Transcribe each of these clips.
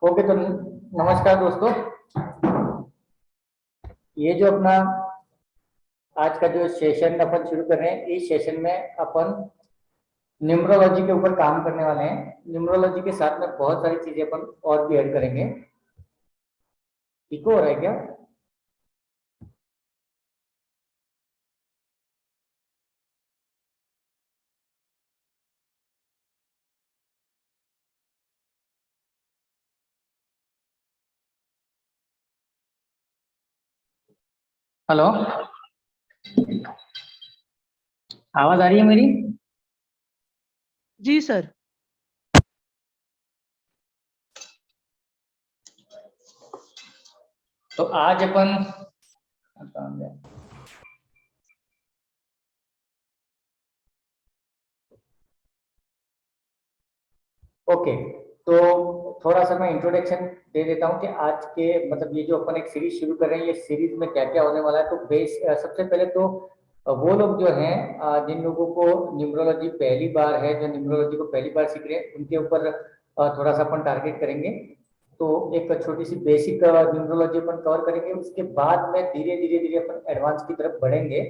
Okay, तो नमस्कार दोस्तों। ये जो अपना आज का जो सेशन अपन शुरू कर रहे हैं, इस सेशन में अपन न्यूमरोलॉजी के ऊपर काम करने वाले हैं। न्यूमरोलॉजी के साथ में बहुत सारी चीजें अपन और भी ऐड करेंगे। इको हो रहा है क्या? हेलो, आवाज आ रही है मेरी? जी सर। तो आज अपन ओके, तो थोड़ा सा मैं इंट्रोडक्शन दे देता हूँ कि आज के मतलब ये जो अपन एक सीरीज शुरू कर रहे हैं, ये सीरीज में क्या क्या होने वाला है। तो सबसे पहले तो वो लोग जो हैं जिन लोगों को न्यूमरोलॉजी पहली बार है, जो न्यूमरोलॉजी को पहली बार सीख रहे हैं, उनके ऊपर थोड़ा सा अपन टारगेट करेंगे। तो एक छोटी सी बेसिक न्यूमरोलॉजी अपन कवर करेंगे, उसके बाद में धीरे धीरे धीरे अपन एडवांस की तरफ बढ़ेंगे।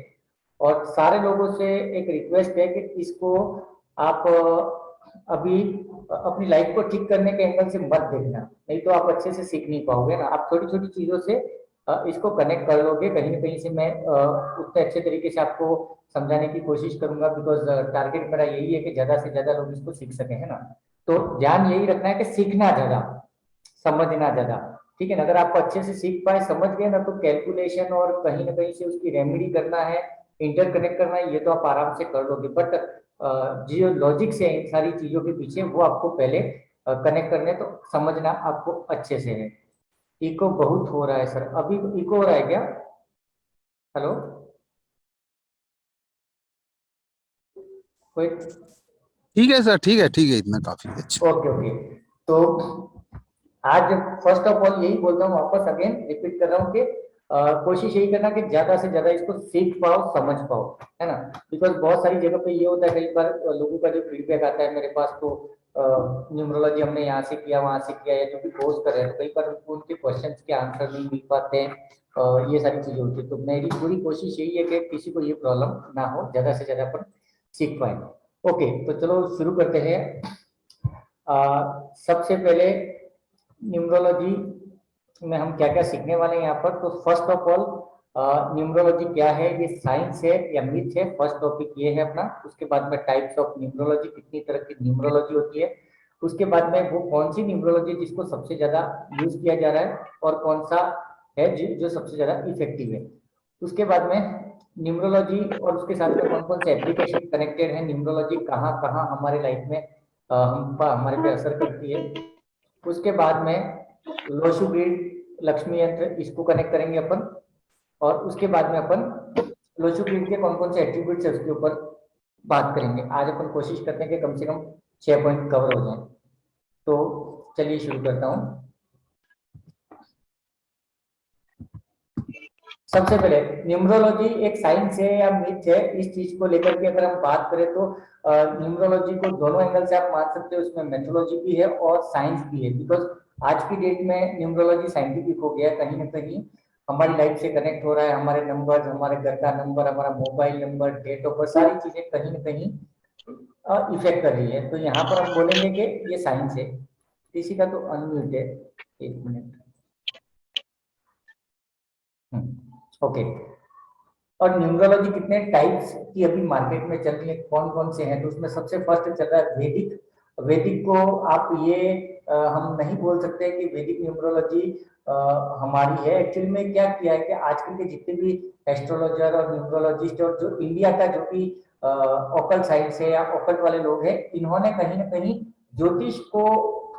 और सारे लोगों से एक रिक्वेस्ट है कि इसको आप अभी अपनी लाइफ को ठीक करने के एंगल से मत देखना, नहीं तो आप अच्छे से सीख नहीं पाओगे ना। आप छोटी छोटी चीजों से इसको कनेक्ट कर लोगे। कहीं ना कहीं से मैं उतने अच्छे तरीके से आपको समझाने की कोशिश करूंगा, बिकॉज टारगेट मेरा यही है कि ज्यादा से ज्यादा लोग इसको सीख सके, है ना। तो ध्यान यही रखना है कि सीखना ज्यादा, समझना ज्यादा। ठीक है ना। अगर आप अच्छे से सीख पाए, समझ गए ना, तो कैलकुलेशन और कहीं ना कहीं से उसकी रेमेडी करना है, इंटरकनेक्ट करना है, ये तो आप आराम से कर लोगे। बट जो लॉजिक से इन सारी चीजों के पीछे, वो आपको पहले कनेक्ट करने, तो समझना आपको अच्छे से है। इको बहुत हो रहा है सर, अभी इको हो रहा है क्या? हेलो, कोई? ठीक है सर, ठीक है, ठीक है, इतना काफी अच्छा। Okay okay. तो आज फर्स्ट ऑफ ऑल यही बोलता हूँ, वापस अगेन रिपीट कर रहा हूँ कि कोशिश यही करना कि ज्यादा से ज्यादा इसको सीख पाओ, समझ पाओ, है ना। बिकॉज बहुत सारी जगह पे ये होता है, कई बार लोगों का जो फीडबैक आता है मेरे पास, तो न्यूमरोलॉजी हमने यहाँ से किया, वहां से किया, या जो भी कोर्स कर रहे हैं, तो कई बार उनको उनके क्वेश्चन के आंसर नहीं मिल पाते हैं। ये सारी चीजें होती है। तो मेरी पूरी कोशिश यही है कि किसी को ये प्रॉब्लम ना हो, ज्यादा से ज्यादा अपन सीख पाए। ओके, तो चलो शुरू करते हैं। सबसे पहले न्यूमरोलॉजी में हम क्या क्या सीखने वाले हैं यहाँ पर। तो फर्स्ट ऑफ ऑल, न्यूमरोलॉजी क्या है, ये साइंस है या मिथ है, फर्स्ट टॉपिक ये है अपना। उसके बाद में टाइप्स ऑफ न्यूमरोलॉजी, कितनी तरह की न्यूमरोलॉजी होती है। उसके बाद में वो कौन सी न्यूमरोलॉजी जिसको सबसे ज्यादा यूज किया जा रहा है, और कौन सा है जो सबसे ज्यादा इफेक्टिव है। उसके बाद में न्यूमरोलॉजी और उसके साथ में कौन कौन से एप्लीकेशन कनेक्टेड है, न्यूमरोलॉजी कहाँ कहाँ हमारे लाइफ में हमारे पे असर करती है। उसके बाद में लोशु ग्रिड, लक्ष्मी यंत्र, इसको कनेक्ट करेंगे अपन। और उसके बाद में अपन लोशु ग्रिड के कौन कौन से एट्रीब्यूट्स है उसके ऊपर बात करेंगे। आज अपन कोशिश करते हैं कि कम से कम 6 पॉइंट कवर हो जाए। तो चलिए शुरू करता हूँ। सबसे पहले, न्यूमरोलॉजी एक साइंस है या मिथ है, इस चीज को लेकर के अगर हम बात करें तो न्यूमरोलॉजी को दोनों एंगल से आप मान सकते हो। उसमें मेथोलॉजी भी है और साइंस भी है, बिकॉज आज की डेट में न्यूमरोलॉजी साइंटिफिक हो गया है। कहीं ना कहीं हमारी लाइफ से कनेक्ट हो रहा है। हमारे नंबर, हमारे घर का नंबर, हमारा mobile number, date of birth, सारी चीजें कहीं ना कहीं इफेक्ट कर रही है। तो यहाँ पर हम बोलेंगे कि ये साइंस है। किसी का तो अनम्यूट है, 1 मिनट। ओके। और न्यूमरोलॉजी कितने टाइप्स की अभी मार्केट में चल रही है, कौन कौन से हैं, तो उसमें सबसे फर्स्ट चल रहा है वैदिक। वैदिक को आप ये हम नहीं बोल सकते कि वैदिक न्यूमरोलॉजी हमारी है। एक्चुअली में क्या किया है कि आजकल के जितने भी एस्ट्रोलॉजर और न्यूमरोलॉजिस्ट और जो इंडिया का जो भी ऑकल्ट साइंस है या ऑकल्ट वाले लोग हैं, इन्होंने कहीं ना कहीं ज्योतिष को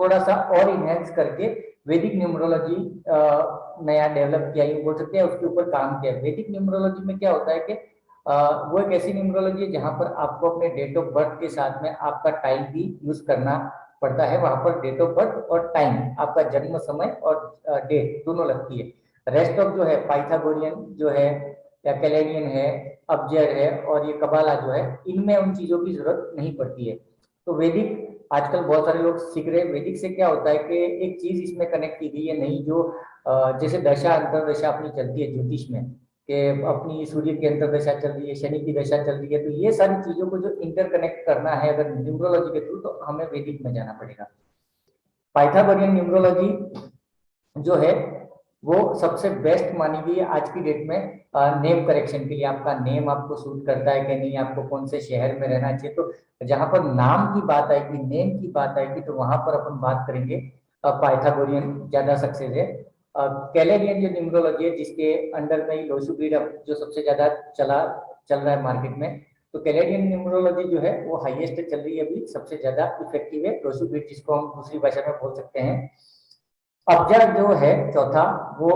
थोड़ा सा और इनहेंस करके वैदिक न्यूमरोलॉजी नया डेवलप किया, ये बोल सकते हैं, उसके ऊपर काम किया। वैदिक न्यूमरोलॉजी में क्या होता है कि वो एक ऐसी न्यूमरोलॉजी है जहां पर आपको अपने डेट ऑफ बर्थ के साथ में आपका टाइम भी यूज करना पड़ता है। वहां पर डेट ऑफ बर्थ और टाइम, आपका जन्म समय और डेट दोनों लगती है। रेस्ट ऑफ जो है पाइथागोरियन जो है या कैलेडियन है, अब्जर है और ये कबाला जो है, इनमें उन चीजों की जरूरत नहीं पड़ती है। तो वैदिक आजकल बहुत सारे लोग सीख रहे हैं। वैदिक से क्या होता है कि एक चीज इसमें कनेक्ट की गई है नई, जो जैसे दशा अंतरदशा अपनी चलती है ज्योतिष में, कि अपनी सूर्य की अंतरदशा चल रही है, शनि की दशा चल रही है, तो ये सारी चीजों को जो इंटरकनेक्ट करना है अगर न्यूमरोलॉजी के थ्रू, तो हमें वैदिक में जाना पड़ेगा। पाइथागोरियन न्यूमरोलॉजी जो है वो सबसे बेस्ट मानी गई है आज की डेट में नेम करेक्शन के लिए। आपका नेम आपको सूट करता है कि नहीं, आपको कौन से शहर में रहना चाहिए, तो जहां पर नाम की बात आएगी, नेम की बात आएगी, तो वहां पर अपन बात करेंगे पाइथागोरियन ज्यादा सक्सेस है। कैलेरियन जो न्यूमरोलॉजी है, जिसके अंडर में ही लोशुब्रीड जो सबसे ज्यादा चल रहा है मार्केट में, तो कैलेरियन न्यूमरोलॉजी जो है वो हाईएस्ट चल रही है अभी, सबसे ज्यादा इफेक्टिव है। लोशुब्रीड जिसको हम दूसरी भाषा में बोल सकते हैं। अब्जद जो है चौथा, वो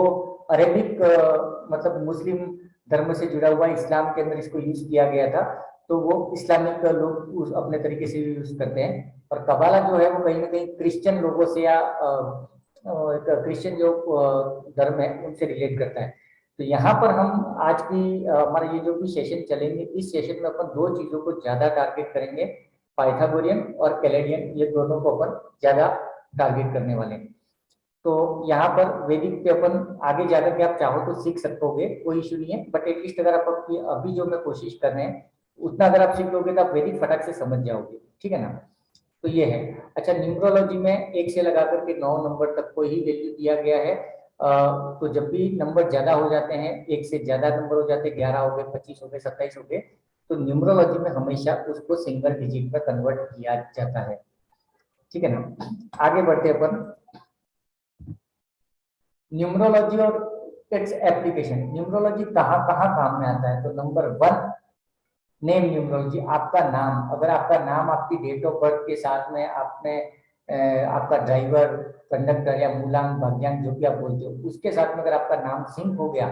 अरेबिक मतलब मुस्लिम धर्म से जुड़ा हुआ, इस्लाम के अंदर इसको यूज किया गया था, तो वो इस्लामिक लोग अपने तरीके से यूज करते हैं। और कबाला जो है वो कहीं ना कहीं क्रिश्चियन लोगों से या क्रिश्चियन जो धर्म है उनसे रिलेट करता है। तो यहाँ पर हम आज की हमारा ये जो भी सेशन चलेंगे, इस सेशन में अपन दो चीजों को ज्यादा टारगेट करेंगे, पाइथागोरियन और कैलेडियन, ये दोनों को अपन ज्यादा टारगेट करने वाले हैं। तो यहाँ पर वैदिक पे अपन आगे जाकर के आप चाहो तो सीख सकोगे, कोई इशू नहीं है, बट एटलीस्ट अगर आप अपनी अभी जो मैं कोशिश कर रहे हैं उतना अगर आप सीख लोगे तो आप वैदिक फटाक से समझ जाओगे, ठीक है ना। तो ये है। अच्छा, न्यूमरोलॉजी में 1 से लगा करके 9 नंबर तक को ही वैल्यू दिया गया है। तो जब भी नंबर ज्यादा हो जाते हैं, 1 से ज्यादा नंबर हो जाते हैं, 11 हो गए, 25 हो गए, 27 हो गए, तो न्यूमरोलॉजी में हमेशा उसको सिंगल डिजिट में कन्वर्ट किया जाता है, ठीक है ना। आगे बढ़ते हैं अपन। न्यूमरोलॉजी और इट्स एप्लीकेशन। न्यूमरोलॉजी कहाँ कहाँ काम में आता है, तो नंबर 1 नेम न्यूमरोलॉजी। आपका नाम, अगर आपका नाम आपकी डेट ऑफ बर्थ के साथ में आपने आपका ड्राइवर, कंडक्टर या मूलांक भाग्यांक जो भी आप बोलते हो उसके साथ में अगर आपका नाम सिंक हो गया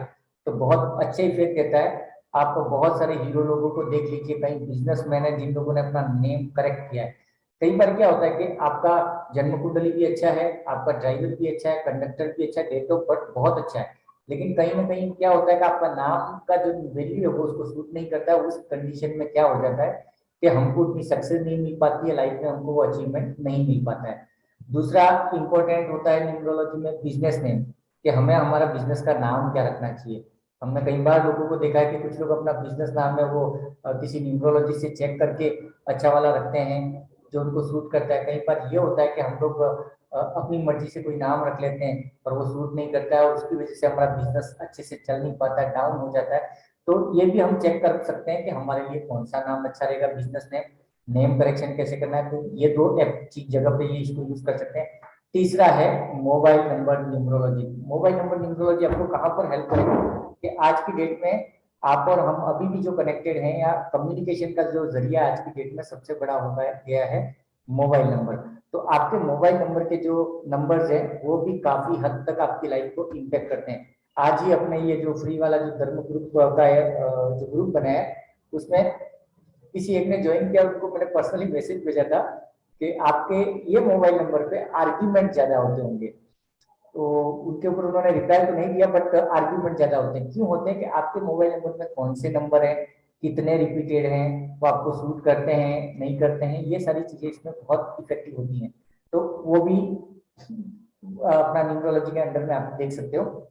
तो बहुत अच्छे इफेक्ट देता है। आप बहुत सारे हीरो लोगों को देख लीजिए, कई बिजनेसमैन है जिन लोगों ने अपना नेम करेक्ट किया है। कई बार क्या होता है कि आपका जन्म कुंडली भी अच्छा है, आपका ड्राइवर भी अच्छा है, कंडक्टर भी अच्छा है, डेट ऑफ बर्थ बहुत अच्छा है, लेकिन कहीं ना कहीं क्या होता है कि आपका नाम का जो वैल्यू है वो उसको सूट नहीं करता है। उस कंडीशन में क्या हो जाता है कि हमको उतनी सक्सेस नहीं मिल पाती है लाइफ में, हमको वो अचीवमेंट नहीं मिल पाता है। दूसरा इंपॉर्टेंट होता है न्यूमरोलॉजी में बिजनेस नेम, कि हमें हमारा बिजनेस का नाम क्या रखना चाहिए। हमने कई बार लोगों को देखा है कि कुछ लोग अपना बिजनेस नाम है वो किसी न्यूमरोलॉजी से चेक करके अच्छा वाला रखते हैं जो उनको सूट करता है। कई बार ये होता है कि हम लोग अपनी मर्जी से कोई नाम रख लेते हैं और वो सूट नहीं करता है और उसकी वजह से हमारा बिजनेस अच्छे से चल नहीं पाता है, डाउन हो जाता है। तो ये भी हम चेक कर सकते हैं कि हमारे लिए कौन सा नाम अच्छा रहेगा, बिजनेस नेम, नेम करेक्शन कैसे करना है। तो ये दो जगह पे ये इसको यूज कर सकते हैं। तीसरा है mobile number numerology. Mobile number numerology आपको कहाँ पर हेल्प करेगा कि आज की डेट में आप और हम अभी भी जो कनेक्टेड हैं, या कम्युनिकेशन का जो जरिया आज की डेट में सबसे बड़ा हो गया है मोबाइल नंबर। तो आपके मोबाइल नंबर के जो नंबर्स हैं वो भी काफी हद तक आपकी लाइफ को इम्पेक्ट करते हैं। आज ही अपने ये जो फ्री वाला जो धर्म ग्रुप का जो ग्रुप बनाया है उसमें किसी एक ने ज्वाइन किया, उनको मैंने पर्सनली मैसेज भेजा था कि आपके ये मोबाइल नंबर पे आर्ग्यूमेंट ज्यादा होते होंगे। तो उनके ऊपर उन्होंने रिप्लाई तो नहीं दिया, बट आर्ग्यूमेंट ज्यादा होते हैं। क्यों होते हैं कि आपके मोबाइल नंबर में कौन से नंबर है, कितने रिपीटेड हैं, वो आपको सूट करते हैं नहीं करते हैं, ये सारी चीजें इसमें बहुत इफेक्टिव होती हैं। तो वो भी अपना न्यूमरोलॉजी के अंडर में आप देख सकते हो।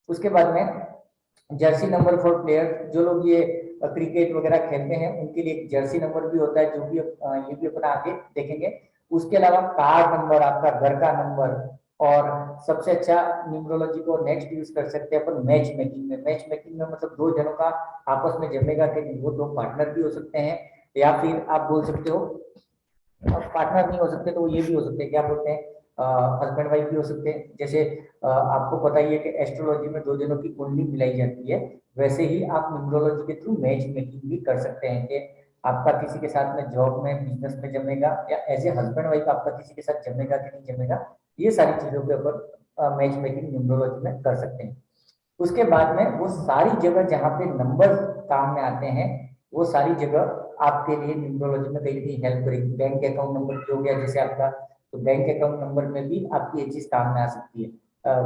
उसके बाद में जर्सी नंबर फॉर प्लेयर, जो लोग ये क्रिकेट वगैरह खेलते हैं उनके लिए एक जर्सी नंबर भी होता है, जो भी ये भी अपना आगे देखेंगे। उसके अलावा कार्ड नंबर, आपका घर का नंबर, और सबसे अच्छा न्यूमरोलॉजी को नेक्स्ट यूज कर सकते हैं अपन मैच मेकिंग में। मैच मेकिंग में मतलब दो जनों का आपस में जमेगा कि नहीं, वो दो पार्टनर भी हो सकते हैं, या फिर आप बोल सकते हो पार्टनर नहीं हो सकते तो वो ये भी हो सकते हैं, क्या बोलते हैं, हस्बैंड वाइफ भी हो सकते हैं। जैसे आपको पता ही है कि एस्ट्रोलॉजी में दो जनों की कुंडली मिलाई जाती है, वैसे ही आप न्यूमरोलॉजी के थ्रू मैच मेकिंग भी कर सकते हैं कि आपका किसी के साथ में जॉब में, बिजनेस में जमेगा, या एज ए हस्बैंड वाइफ आपका किसी के साथ जमेगा कि नहीं जमेगा। ये सारी चीजों के ऊपर मैच मेकिंग न्यूमरोलॉजी में कर सकते हैं। उसके बाद में वो सारी जगह जहाँ पे नंबर काम में आते हैं, वो सारी जगह आपके लिए न्यूमरोलॉजी में कहीं कहीं हेल्प करेगी। बैंक अकाउंट नंबर जो हो गया जैसे आपका, तो बैंक अकाउंट नंबर में भी आपकी ये चीज काम में आ सकती है।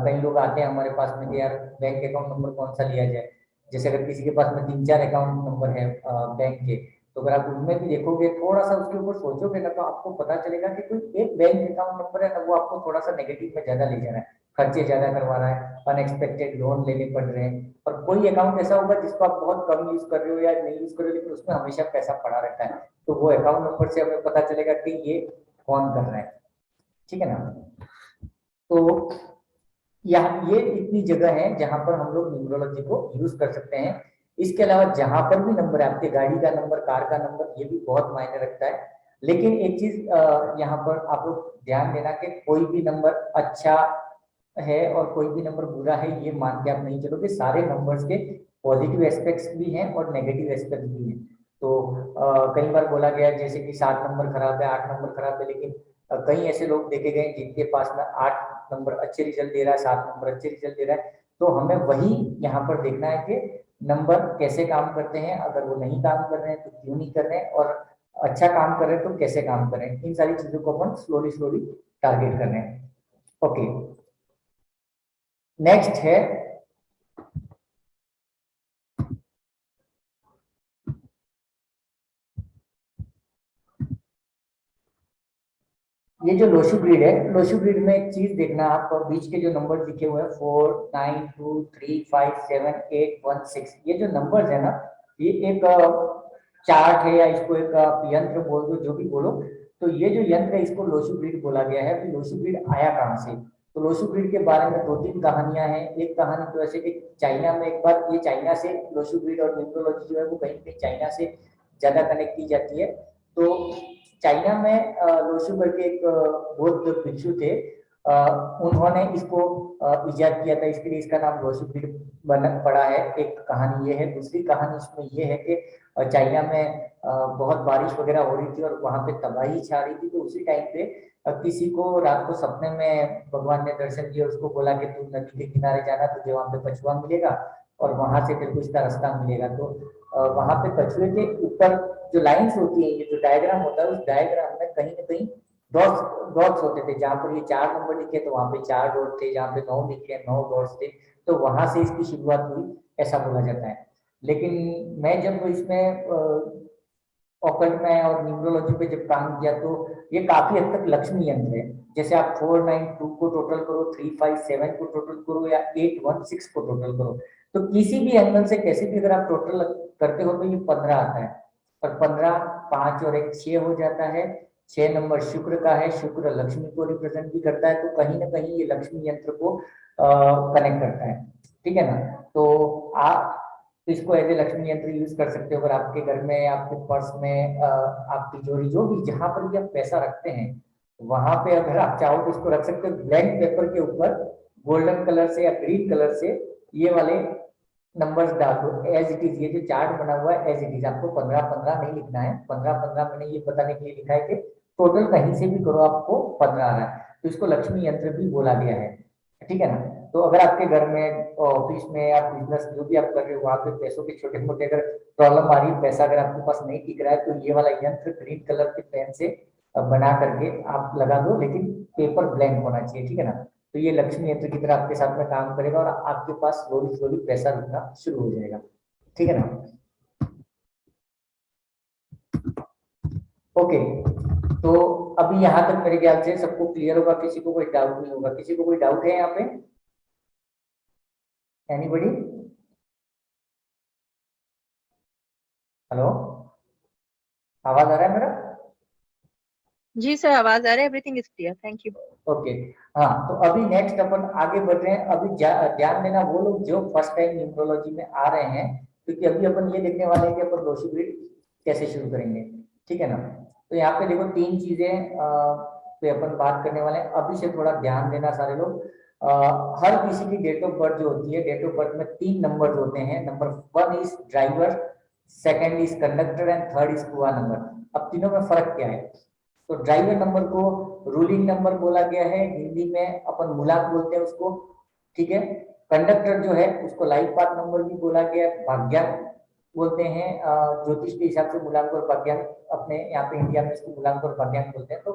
कई लोग आते हैं हमारे पास में कि यार बैंक अकाउंट नंबर कौन सा लिया जाए। जैसे अगर किसी के पास में 3-4 अकाउंट नंबर है बैंक के, तो अगर आप उसमें भी देखोगे, थोड़ा सा उसके ऊपर सोचोगे ना, तो आपको पता चलेगा कि कोई एक बैंक अकाउंट नंबर है ना, वो आपको थोड़ा सा नेगेटिव में ज्यादा ले जा रहा है, खर्चे ज्यादा करवा रहा है, अनएक्सपेक्टेड लोन लेने पड़ रहे हैं। और कोई अकाउंट ऐसा होगा जिसको आप बहुत कम यूज कर रहे हो या नहीं यूज कर रहे हो, लेकिन उसमें हमेशा पैसा पड़ा रहता है, तो वो अकाउंट नंबर से हमें पता चलेगा कि ये कौन कर रहा है। ठीक है ना। तो यहाँ ये इतनी जगह है जहां पर हम लोग न्यूमरोलॉजी को यूज कर सकते हैं। इसके अलावा जहां पर भी नंबर है, आपके गाड़ी का नंबर, कार का नंबर, ये भी बहुत मायने रखता है। लेकिन एक चीज यहाँ पर आप लोग ध्यान देना कि कोई भी नंबर अच्छा है और कोई भी नंबर बुरा है ये मान के आप नहीं चलोगे। सारे नंबर्स के पॉजिटिव एस्पेक्ट्स भी हैं और नेगेटिव एस्पेक्ट्स भी हैं। तो कई बार बोला गया जैसे कि 7 नंबर खराब है, 8 नंबर खराब है, लेकिन कई ऐसे लोग देखे गए जिनके पास में 8 नंबर अच्छे रिजल्ट दे रहा है, 7 नंबर अच्छे रिजल्ट दे रहा है। तो हमें वही यहाँ पर देखना है कि नंबर कैसे काम करते हैं, अगर वो नहीं काम कर रहे हैं तो क्यों नहीं कर रहे हैं, और अच्छा काम कर रहे हैं तो कैसे काम कर रहे हैं। इन सारी चीजों को अपन स्लोली स्लोली टारगेट कर रहे हैं। ओके, नेक्स्ट है ये जो लोशू ग्रिड है। लोशू ग्रिड में एक चीज देखना, आप बीच के जो नंबर लिखे हुए हैं 4 9 2 3 5 7 8 1 6, ये जो नंबर्स है ना, ये एक चार्ट है या इसको एक यंत्र बोल दो, जो भी बोलो। तो ये जो यंत्र है इसको लोशू ग्रिड बोला गया है। तो लोशू ग्रिड आया कहाँ से? तो लोशू ग्रिड के बारे में 2-3 कहानियां हैं। एक कहानी तो ऐसे कि चाइना में एक बार, ये चाइना से लोशू ग्रिड और न्यूमरोलॉजी जो है वो कहीं कहीं चाइना से ज्यादा कनेक्ट की जाती है। तो चाइना में लोशू करके एक बौद्ध भिक्षु थे, उन्होंने इसको इजाद किया था, इसके लिए इसका नाम लोशू ग्रिड बन पड़ा है। एक कहानी ये है। दूसरी कहानी इसमें ये है कि चाइना में बहुत बारिश वगैरह हो रही थी और वहां पे तबाही छा रही थी। तो उसी टाइम पे किसी को रात को सपने में भगवान ने दर्शन दिया, उसको बोला कि तू नदी के किनारे जाना, तुझे वहां पे कछुआ मिलेगा और वहां से फिर इसका रास्ता मिलेगा। तो वहां पे कछुए के ऊपर जो लाइंस होती है, ये जो डायग्राम होता है, उस डायग्राम में कहीं ना कहीं डॉट्स डॉट्स होते थे। जहां पर ये 4 नंबर लिखे तो वहां पे 4 डॉट थे, जहां पे 9 लिखे 9 डॉट्स थे। तो वहां से इसकी शुरुआत हुई, ऐसा बोला जाता है। लेकिन मैं जब इसमें ऑकल्ट में और न्यूमरोलॉजी पे जब काम किया, तो ये काफी हद तक लक्ष्मी यंत्र है। जैसे आप 4 9 2 को टोटल करो, 3 5 7 को टोटल करो, या 8 1 6 को टोटल करो, तो किसी भी एंगल से कैसे भी अगर आप टोटल करते हो तो ये 15 आता है। और 15 5 और 1 6 हो जाता है। 6 नंबर शुक्र का है, शुक्र लक्ष्मी को रिप्रेजेंट भी करता है। तो कहीं ना कहीं ये लक्ष्मी यंत्र को कनेक्ट करता है। ठीक है ना। तो आप इसको एज ए लक्ष्मी यंत्र यूज कर सकते हो। अगर आपके घर में, आपके पर्स में, आप तिजोरी, जो भी जहां पर भी आप पैसा रखते हैं, वहां पे अगर आप चाहो तो इसको रख सकते हो। ब्लैंक पेपर के ऊपर गोल्डन कलर से या ग्रीन कलर से ये वाले नंबर्स डाल दो एज इट इज। ये जो चार्ट बना हुआ है एज इट इज, आपको 15-15 नहीं लिखना है। 15-15 मैंने ये बताने के लिए लिखा है कि टोटल कहीं से भी करो आपको 15 आ रहा है। तो इसको लक्ष्मी यंत्र भी बोला गया है। ठीक है ना। तो अगर आपके घर में, ऑफिस में या बिजनेस जो भी आप कर रहे हो, वहां पे पैसों के छोटे मोटे अगर प्रॉब्लम आ रही है, पैसा अगर आपके पास नहीं टिक रहा है, तो ये वाला यंत्र ग्रीन कलर के पेन से बना करके आप लगा दो, लेकिन पेपर ब्लैंक होना चाहिए। ठीक है ना। तो ये लक्ष्मी यंत्र की तरह आपके साथ में काम करेगा और आपके पास स्लोली स्लोली पैसा रुकना शुरू हो जाएगा। ठीक है ना। ओके, तो अभी यहाँ तक मेरे ख्याल से सबको क्लियर होगा, किसी को कोई डाउट नहीं होगा। किसी को कोई डाउट है यहाँ पे? एनीबडी? हेलो, आवाज आ रहा है मेरा? जी सर, आवाज आ रहा है। Everything is clear, thank you. Okay. हाँ, तो अभी नेक्स्ट अपन आगे बढ़ रहे हैं। अभी ध्यान देना वो लोग जो फर्स्ट टाइम न्यूमरोलॉजी में आ रहे हैं, क्योंकि अभी अपन ये देखने वाले हैं कि अपन लोशी ग्रिड कैसे शुरू करेंगे। ठीक है ना। तो यहाँ पे देखो 3 चीजें पे अपन बात करने वाले हैं। अभी से थोड़ा ध्यान देना सारे लोग। हर किसी की डेट ऑफ बर्थ जो होती है, डेट ऑफ बर्थ में 3 नंबर होते हैं। Number 1 is driver, second is conductor and third is कुआ नंबर। अब तीनों में फर्क क्या है? तो ड्राइवर नंबर को रूलिंग नंबर बोला गया है, हिंदी में अपन मूलांक बोलते हैं उसको। ठीक है। कंडक्टर जो है उसको लाइफ पाथ नंबर भी बोला गया है, भाग्यांक बोलते हैं। ज्योतिष के हिसाब से मूलांक और भाग्यांक, अपने यहाँ पे इंडिया में इसको मूलांक और भाग्यांक बोलते हैं। तो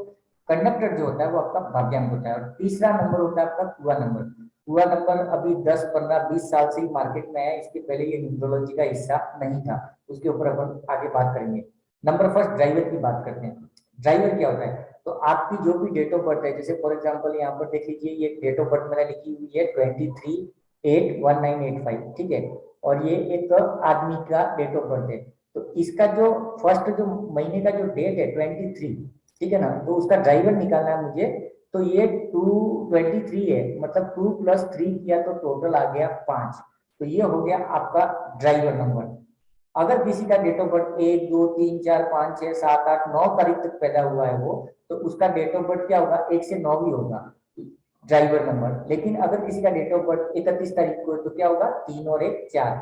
कंडक्टर जो होता है वो आपका भाग्यांक होता है। और तीसरा नंबर होता है आपका कुआ नंबर। कुआ नंबर अभी 10 15 20 साल से ही मार्केट में है, इसके पहले ये न्यूमरोलॉजी का हिस्सा नहीं था। उसके ऊपर अपन आगे बात करेंगे। नंबर फर्स्ट ड्राइवर की बात करते हैं। ड्राइवर क्या होता है? तो आपकी जो भी डेट ऑफ बर्थ है, जैसे फॉर एग्जांपल यहाँ पर देख लीजिए, ये डेट ऑफ बर्थ मैंने लिखी हुई है 23/8/1985, ठीक है, और ये एक आदमी का डेट ऑफ बर्थ है। तो इसका जो फर्स्ट जो महीने का जो डेट है 23, ठीक है ना, तो उसका ड्राइवर निकालना है मुझे। तो ये 223 है, मतलब 2 + 3 किया तो टोटल आ गया 5। तो ये हो गया आपका ड्राइवर नंबर। अगर किसी का डेट ऑफ बर्थ 1, 2, 3, 4, 5, 6, 7, 8, 9 तारीख तक पैदा हुआ है वो, तो उसका डेट ऑफ बर्थ क्या होगा? 1 से 9 भी होगा ड्राइवर नंबर। लेकिन अगर किसी का डेट ऑफ बर्थ 31 तारीख को है तो क्या होगा? 3 और 1 4,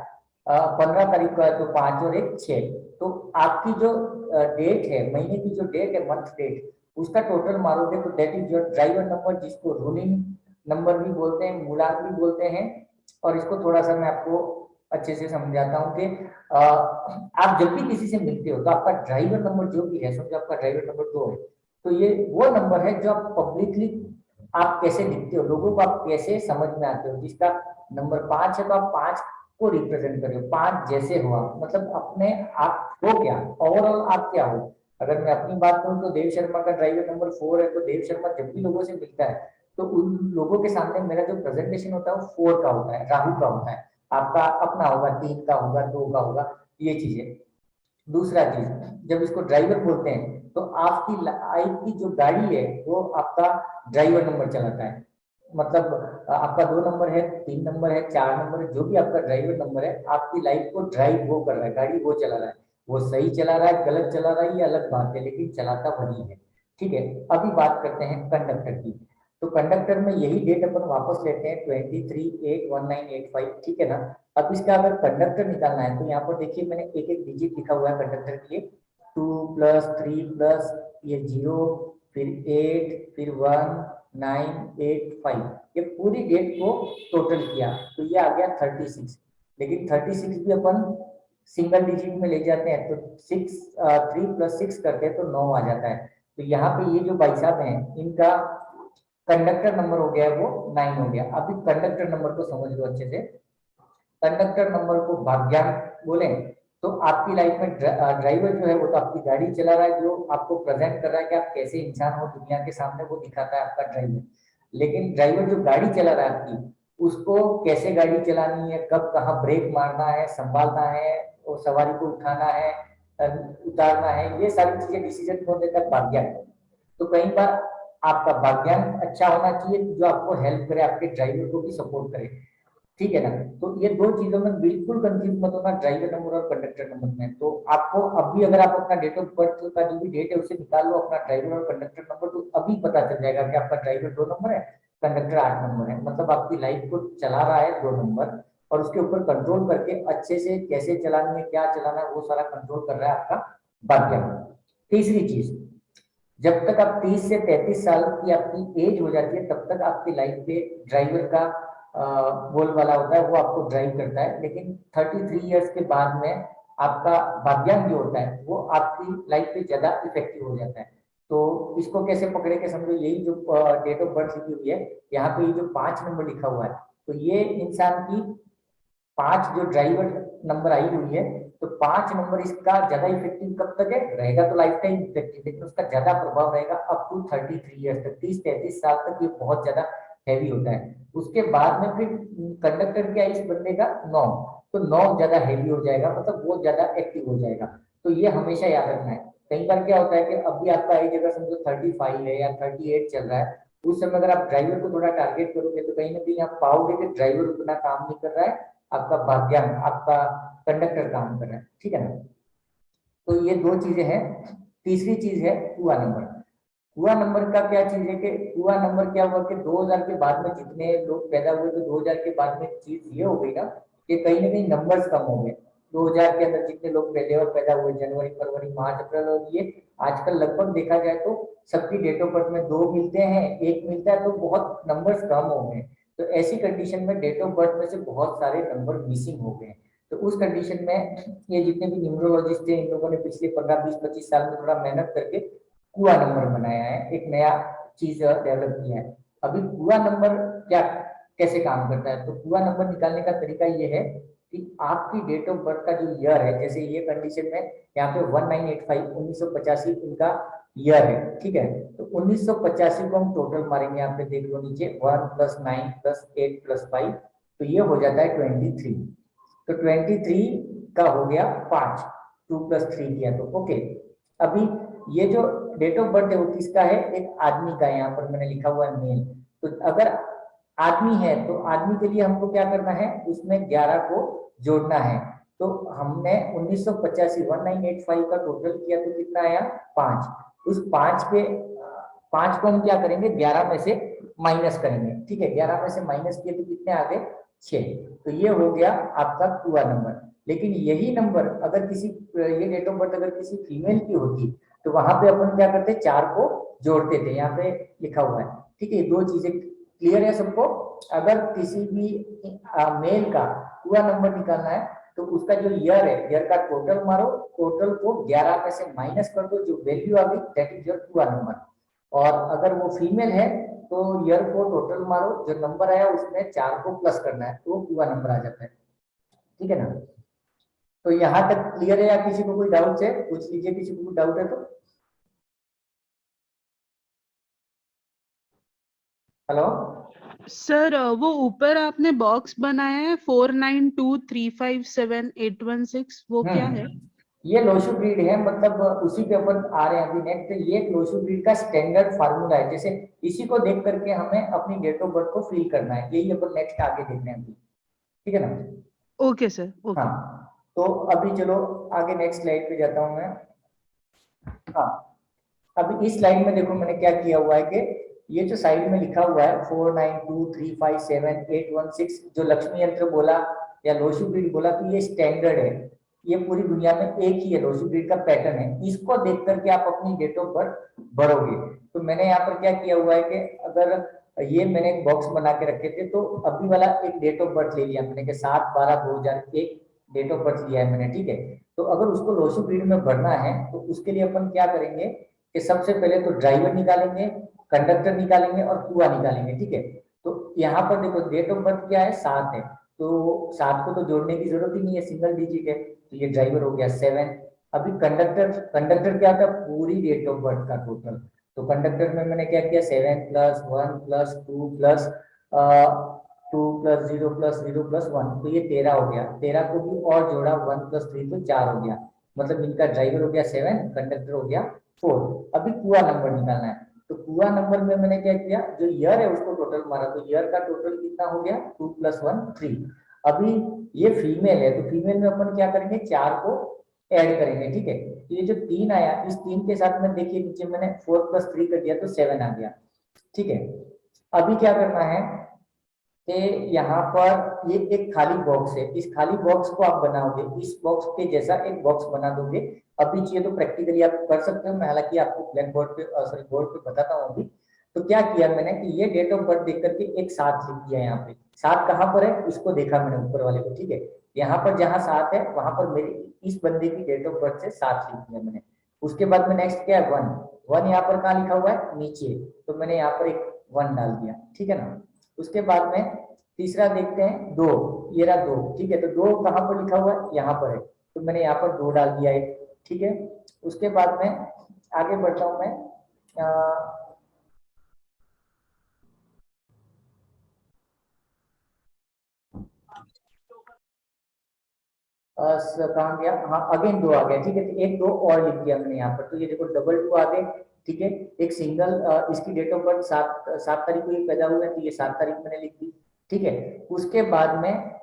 15 तारीख को है तो 5 और 1 6। तो आपकी जो डेट है, महीने की जो डेट है, मंथ डेट, उसका टोटल मारोगे तो that is your driver number, जिसको रूलिंग नंबर भी बोलते हैं, मूलांक भी बोलते हैं। और इसको थोड़ा सा मैं आपको अच्छे से समझाता हूँ कि आप जब भी किसी से मिलते हो तो आपका ड्राइवर नंबर जो भी है, समझो आपका ड्राइवर नंबर 2 है, तो ये वो नंबर है जो आप पब्लिकली आप कैसे दिखते हो, लोगों को आप कैसे समझ में आते हो। जिसका नंबर 5 है तो आप 5 को रिप्रेजेंट कर रहे हो, 5 जैसे हो आप, मतलब अपने आप हो क्या, ओवरऑल आप क्या हो। अगर मैं अपनी बात करूं तो देव शर्मा का ड्राइवर नंबर 4 है, तो देव शर्मा जब भी लोगों से मिलता है तो उन लोगों के सामने मेरा जो प्रेजेंटेशन होता है वो 4 का होता है, राहु का होता है। आपका अपना होगा, 3 का होगा, 2 का होगा, ये चीजें। दूसरा चीज, जब इसको ड्राइवर बोलते हैं तो आपकी लाइफ की जो गाड़ी है वो आपका ड्राइवर नंबर चलाता है। मतलब आपका 2 नंबर है, 3 नंबर है, 4 नंबर है, जो भी आपका ड्राइवर नंबर है, आपकी लाइफ को ड्राइव वो कर रहा है, गाड़ी वो चला रहा है। वो सही चला रहा है, गलत चला रहा है, ये अलग बात है, लेकिन चलाता वही है। ठीक है, अभी बात करते हैं कंडक्टर की। तो कंडक्टर में यही डेट अपन वापस लेते हैं 23/8/1985, ठीक है ना। अब इसका अगर कंडक्टर निकालना है तो यहाँ पर देखिए मैंने एक एक डिजिट लिखा हुआ है कंडक्टर के लिए। 2 + 3 + ये 0, फिर 8, फिर 1, 9, 8, 5, ये पूरी डेट को टोटल किया तो ये आ गया 36। लेकिन 36 भी अपन सिंगल डिजिट में ले जाते हैं तो 3 + 6 करते हैं तो 9 आ जाता है। तो यहाँ पे ये जो भाई साहब हैं, इनका कंडक्टर नंबर हो गया वो 9 हो गया। अभी कंडक्टर नंबर को समझ लो अच्छे से। कंडक्टर नंबर को भाग्यांक बोले तो आपकी लाइफ में ड्राइवर जो है वो तो आपकी गाड़ी चला रहा है, जो आपको प्रेजेंट कर रहा है कि आप कैसे इंसान हो दुनिया के सामने, वो दिखाता है आपका ड्राइवर। लेकिन ड्राइवर जो गाड़ी चला रहा है आपकी, उसको कैसे गाड़ी चलानी है, कब कहाँ ब्रेक मारना है, संभालना है, और सवारी को उठाना है, उतारना है, ये सारी चीजें डिसीजन कौन देता है? भाग्यांक। तो कई बार आपका भाग्यांक अच्छा होना चाहिए जो आपको हेल्प करे, आपके ड्राइवर को भी सपोर्ट करे, ठीक है ना। तो ये दो चीजों में बिल्कुल कंफ्यूज मत होना, ड्राइवर नंबर और कंडक्टर नंबर में। तो आपको अभी अगर आप अपना डेट ऑफ बर्थ का जो भी डेट है उसे निकाल लो, अपना ड्राइवर और कंडक्टर नंबर, तो अभी पता चल जाएगा कि आपका ड्राइवर 2 नंबर है, कंडक्टर 8 नंबर है। मतलब आपकी लाइफ को चला रहा है 2 नंबर, और उसके ऊपर कंट्रोल करके अच्छे से कैसे चलानी है, क्या चलाना है, वो सारा कंट्रोल कर रहा है आपका भाग्यांक। तीसरी चीज, जब तक आप 30 से 33 साल की आपकी एज हो जाती है तब तक आपकी लाइफ पे ड्राइवर का बोल वाला होता है, वो आपको ड्राइव करता है। लेकिन 33 इयर्स के बाद में आपका भाग्यांक जो होता है वो आपकी लाइफ पे ज्यादा इफेक्टिव हो जाता है। तो इसको कैसे पकड़े के समझो, यही जो डेट ऑफ बर्थ लिखी हुई है, यहाँ पे ये जो 5 नंबर लिखा हुआ है, तो ये इंसान की 5 जो ड्राइवर नंबर आई हुई है, तो 5 नंबर इसका ज्यादा इफेक्टिव कब तक है रहेगा? तो लाइफ टाइम इफेक्टिव, लेकिन उसका ज्यादा प्रभाव रहेगा अप टू 33 ईयर्स तक, 30-33 साल तक ये बहुत ज्यादा हैवी होता है। उसके बाद में फिर कंडक्टर क्या इस बंदे का 9, तो 9 ज्यादा हैवी हो जाएगा, मतलब वो ज्यादा एक्टिव हो जाएगा। तो ये हमेशा याद रखना है। कई बार क्या होता है कि अभी आपका एज अगर समझो 35 है या 38 चल रहा है, उस समय अगर आप ड्राइवर को थोड़ा टारगेट करोगे तो कहीं ना कहीं आप पाओगे कि ड्राइवर उतना काम नहीं कर रहा है, आपका भाग्यांक, आपका कंडक्टर काम कर रहा है, ठीक है ना। तो ये 2 चीजें हैं। तीसरी चीज है हुआ नंबर। हुआ नंबर का क्या चीज है कि हुआ नंबर क्या हुआ कि 2000 के बाद में जितने लोग पैदा हुए, तो 2000 के बाद में चीज ये हो गई ना कि कहीं ना कहीं नंबर्स कम हो गए। 2000 के अंदर जितने लोग पहले और पैदा हुए, जनवरी, फरवरी, मार्च, अप्रैल, और ये आजकल लगभग देखा जाए तो सबकी डेट ऑफ बर्थ में 2 मिलते हैं, 1 मिलता है, तो बहुत नंबर्स कम हो गए। तो ऐसी कंडीशन में डेट ऑफ बर्थ में से बहुत सारे नंबर मिसिंग हो गए। तो उस कंडीशन में ये जितने भी न्यूमरोलॉजिस्ट थे, इन लोगों ने पिछले 15-20-25 साल में थोड़ा मेहनत करके कुआ नंबर बनाया है, एक नया चीज डेवलप किया है। अभी कुआ नंबर क्या कैसे काम करता है, तो कुआ नंबर निकालने का तरीका ये है कि आपकी डेट ऑफ बर्थ का जो ईयर है, जैसे ये कंडीशन में यहाँ पे 1985 1985 इनका ईयर है, ठीक है। तो 1985 को हम टोटल मारेंगे, यहाँ पे देख लो नीचे 1 + 9 + 8 + 5, तो ये हो जाता है 23। तो 23 का हो गया 5, 2 + 3 किया तो ओके। अभी ये जो डेट ऑफ बर्थ है वो किसका है, एक आदमी का है, यहाँ पर मैंने लिखा हुआ है मेल। तो अगर आदमी है तो आदमी के लिए हमको क्या करना है, उसमें 11 को जोड़ना है। तो हमने 1985 1985 का टोटल किया तो कितना आया 5। उस 5 को हम क्या करेंगे 11 में से माइनस करेंगे, ठीक है। 11 में से माइनस किए तो कितने आ गए 6। तो ये हो गया आपका पूरा नंबर। लेकिन यही नंबर अगर किसी ये डेट ऑफ बर्थ अगर किसी फीमेल की होती तो वहां पे अपन क्या करते 4 को जोड़ते थे, यहाँ पे लिखा हुआ है, ठीक है। दो चीजें क्लियर है सबको। अगर किसी भी मेल का पूरा नंबर निकालना है तो उसका जो ईयर है, ईयर का टोटल मारो, टोटल को 11 में से माइनस कर दो, जो वैल्यू आ गई दैट इज योर पूरा नंबर। और अगर वो फीमेल है तो ईयर को टोटल मारो, जो नंबर आया उसमें 4 को प्लस करना है तो पूरा नंबर आ जाता है, ठीक है ना। तो यहाँ तक क्लियर है या किसी को कोई डाउट है पूछ लीजिए, किसी को कोई डाउट है तो। हेलो सर वो ऊपर आपने बॉक्स बनाया है 492357 816, वो क्या है? ये लोशू ब्रीड है, मतलब उसी पे अपन आ रहे हैं अभी नेक्स्ट। ये लोशू ब्रीड का स्टैंडर्ड फार्मूला है, जैसे इसी को देख करके हमें अपनी डेट ऑफ बर्थ को फिल करना है, यही अपन नेक्स्ट आगे देखने हैं अभी, ठीक है ना। Okay sir, okay. हाँ तो अभी चलो आगे नेक्स्ट स्लाइड पे जाता हूँ मैं। हाँ अभी इस स्लाइड में देखो मैंने क्या किया हुआ है कि ये जो साइड में लिखा हुआ है 492357 816 जो लक्ष्मी यंत्र बोला या लोशू ब्रीड बोला, तो ये स्टैंडर्ड है, ये पूरी दुनिया में एक ही है, लोशू ब्रीड का पैटर्न है। इसको देख करके आप अपनी डेट ऑफ बर्थ भरोगे। तो मैंने यहाँ पर क्या किया हुआ है कि अगर ये मैंने एक बॉक्स बना के रखे थे, तो अभी वाला एक डेट ऑफ बर्थ ले लिया मैंने कि 7/12/2001 डेट ऑफ बर्थ लिया है मैंने, ठीक है। तो अगर उसको लोशू ब्रीड में भरना है तो उसके लिए अपन क्या करेंगे कि सबसे पहले तो ड्राइवर निकालेंगे, कंडक्टर निकालेंगे और कुआ निकालेंगे, ठीक है। तो यहाँ पर देखो डेट ऑफ बर्थ क्या है 7 है, तो 7 को तो जोड़ने की जरूरत ही नहीं है, सिंगल डिजिट है, तो ये ड्राइवर हो गया 7। अभी कंडक्टर क्या था, पूरी डेट ऑफ बर्थ का टोटल। तो कंडक्टर में मैंने क्या किया 7 + 1 + 2 + 2 + 0 + 0 + 1, तो ये 13 हो गया। 13 को भी और जोड़ा 1 + 3 तो 4 हो गया, मतलब इनका ड्राइवर हो गया 7, कंडक्टर हो गया 4। अभी कुआ नंबर निकालना है, तो कुआ नंबर में मैंने क्या किया, जो ईयर है उसको टोटल मारा, तो ईयर का टोटल कितना हो गया 2 + 1 3। अभी ये फीमेल है तो फीमेल में अपन क्या करेंगे 4 को ऐड करेंगे, ठीक है। तो ये जो 3 आया, इस 3 के साथ में देखिए नीचे मैंने 4 + 3 कर दिया तो 7 आ गया, ठीक है। अभी क्या करना है कि यहाँ पर ये एक खाली बॉक्स है, इस खाली बॉक्स को आप बनाओगे, इस बॉक्स के जैसा एक बॉक्स बना दोगे। अभी चाहिए तो प्रैक्टिकली आप कर सकते हो, मैं हालांकि आपको ब्लैक बोर्ड पे सॉरी बोर्ड पे बताता हूँ अभी। तो क्या किया मैंने कि ये डेट ऑफ बर्थ देख करके एक 7 लिख दिया, यहाँ पे 7 कहाँ पर है इसको देखा मैंने ऊपर वाले को, ठीक है। यहाँ पर जहाँ 7 है वहां पर मेरी इस बंदे की डेट ऑफ बर्थ से 7 लिख दिया मैंने। उसके बाद में नेक्स्ट क्या है 1 यहाँ पर कहाँ लिखा हुआ है नीचे, तो मैंने यहाँ पर एक 1 डाल दिया, ठीक है ना। उसके बाद में तीसरा देखते हैं 2, ये रहा 2, ठीक है। तो 2 कहाँ पर लिखा हुआ है यहाँ पर है, तो मैंने यहाँ पर 2 डाल दिया एक, ठीक है। उसके बाद में आगे बढ़ता हूं मैं। कहाँ गया, हाँ अगेन 2 आ गया, ठीक है। तो एक 2 और लिख दिया मैंने यहाँ पर, तो ये देखो डबल 2 आ गए, ठीक है। एक सिंगल इसकी डेट ऑफ बर्थ 7 तारीख को ये पैदा हुए हैं, तो ये 7 तारीख मैंने लिख दी, ठीक है। उसके बाद में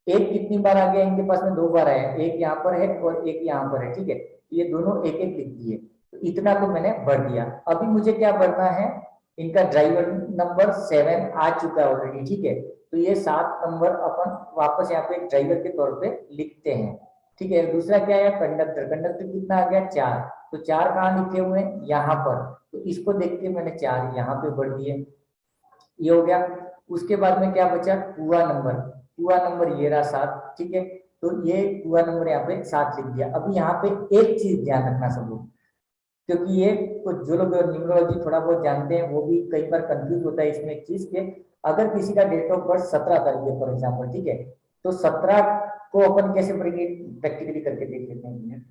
एक कितनी बार आ गया इनके पास में 2 बार आया, एक यहाँ पर है और एक यहाँ पर है, ठीक है। ये दोनों एक एक लिख दिए, तो इतना तो मैंने भर दिया। अभी मुझे क्या भरना है, इनका ड्राइवर नंबर 7 आ चुका है ऑलरेडी, ठीक है। तो ये 7 नंबर अपन वापस यहाँ पे एक ड्राइवर के तौर पे लिखते हैं, ठीक है। दूसरा क्या है कंडक्टर, कंडक्टर कितना आ गया 4, तो 4 कहाँ लिखे हुए हैं यहाँ पर, तो इसको देख के मैंने 4 यहाँ पे भर दिए, ये हो गया। उसके बाद में क्या बचा कुआ नंबर, कुआ नंबर ये रहा 7, ठीक है। तो ये कुआ नंबर यहाँ पे 7 लिख दिया। अभी यहाँ पे एक चीज ध्यान रखना सब लोग, क्योंकि ये कुछ जो लोग न्यूमरोलॉजी थोड़ा बहुत जानते हैं वो भी कई बार कंफ्यूज होता है इसमें एक चीज के, अगर किसी का डेट ऑफ बर्थ 17 तारीख है फॉर एग्जाम्पल, ठीक है, तो 17 को अपन कैसे करेंगे प्रैक्टिकली करके देख लेते हैं।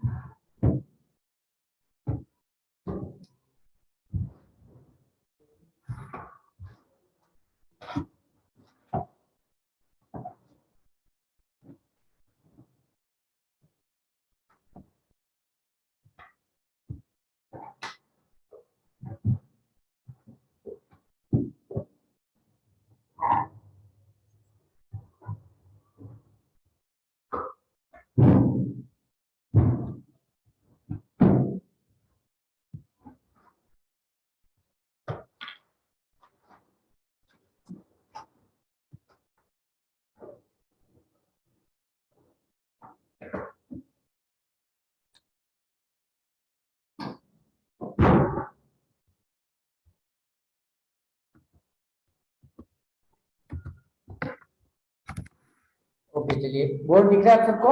ओके चलिए, बोर्ड दिख रहा है आप सबको?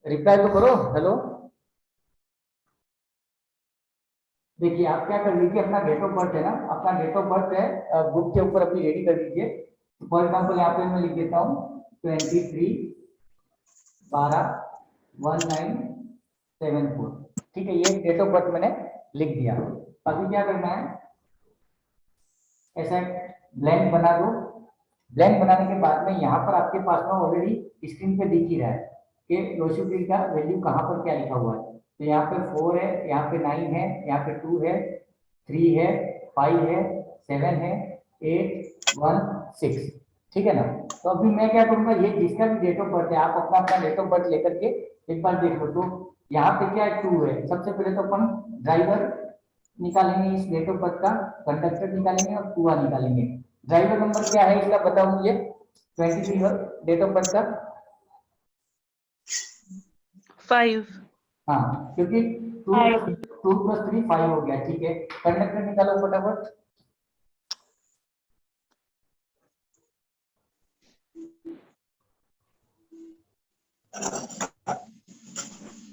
रिप्लाई तो करो, हेलो। देखिए आप क्या कर लीजिए, अपना डेट ऑफ बर्थ है ना, अपना डेट ऑफ बर्थ है बुक के ऊपर अपनी रेडी कर लीजिए। फॉर एग्जाम्पल यहाँ पे मैं लिख देता हूँ 23/12/1974। ठीक है, ये डेट ऑफ बर्थ मैंने लिख दिया। अभी क्या करना है, ऐसा ब्लैंक बना दो। ब्लैंक बनाने के बाद में यहाँ पर आपके पास में ऑलरेडी स्क्रीन पे दिख ही रहा है कि लोशीग्रीड का वैल्यू कहाँ पर क्या लिखा हुआ है। तो यहाँ पे 4 है, यहाँ पे 9 है, यहाँ पे 2 है, 3 है, 5 है, 7 है, 8, 1, 6। ठीक है ना। तो अभी मैं क्या करूंगा, ये जिसका भी डेट ऑफ बर्थ है आप अपना अपना डेट ऑफ बर्थ लेकर के एक बार देख लो। तो यहाँ पे क्या है, 2 है। सबसे पहले तो अपन ड्राइवर निकालेंगे इस डेट ऑफ बर्थ का, कंडक्टर निकालेंगे और कुआ निकालेंगे। ड्राइवर नंबर क्या है इसका बताओ मुझे, 23 डेट ऑफ बर्थ का 5। हाँ, क्योंकि 2 + 3 5 हो गया। ठीक है, कंडक्टर निकालो फटाफट।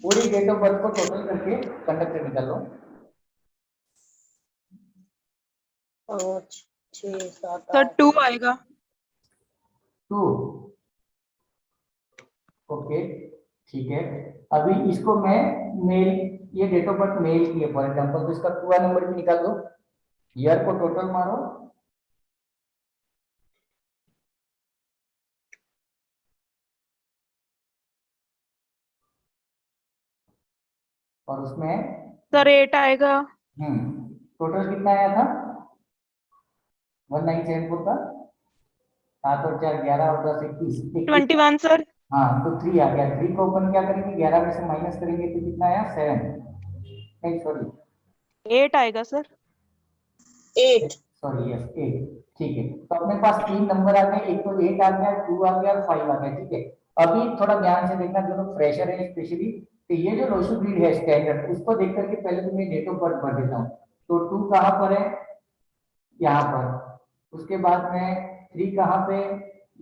पूरी डेट ऑफ बर्थ को टोटल करके कंडक्टर निकालो। 5 6 7 सर 8 2 आएगा। 2। ओके ठीक है, अभी इसको मैं मेल, ये डेट ऑफ बर्थ मेल की है फॉर एग्जांपल, तो इसका पूरा नंबर भी निकाल दो। ईयर को टोटल मारो, और उसमें सर 8 आएगा। टोटल कितना आया था 1974 का, 7 और 4 11 और 10 21 21 सर। हाँ, तो 3 आ गया। 3 को अपन क्या करेंगे, 11 में से माइनस करेंगे तो कितना आया 7, नहीं सॉरी 8 आएगा सर। 8 sorry yes 8। ठीक है, तो अपने पास 3 नंबर आ गए, एक तो 8 आ गया, 2 आ गया और 5 आ गया। ठीक है, अभी थोड़ा ध्यान से देखना, जो लोग फ्रेशर है स्पेशली, तो ये जो लोशीग्रीड है स्टैंडर्ड, उसको देख करके पहले तो मैं डेट ऑफ बर्थ भर देता हूँ। तो 2 कहाँ पर है, यहाँ पर। उसके बाद में 3 कहाँ पे,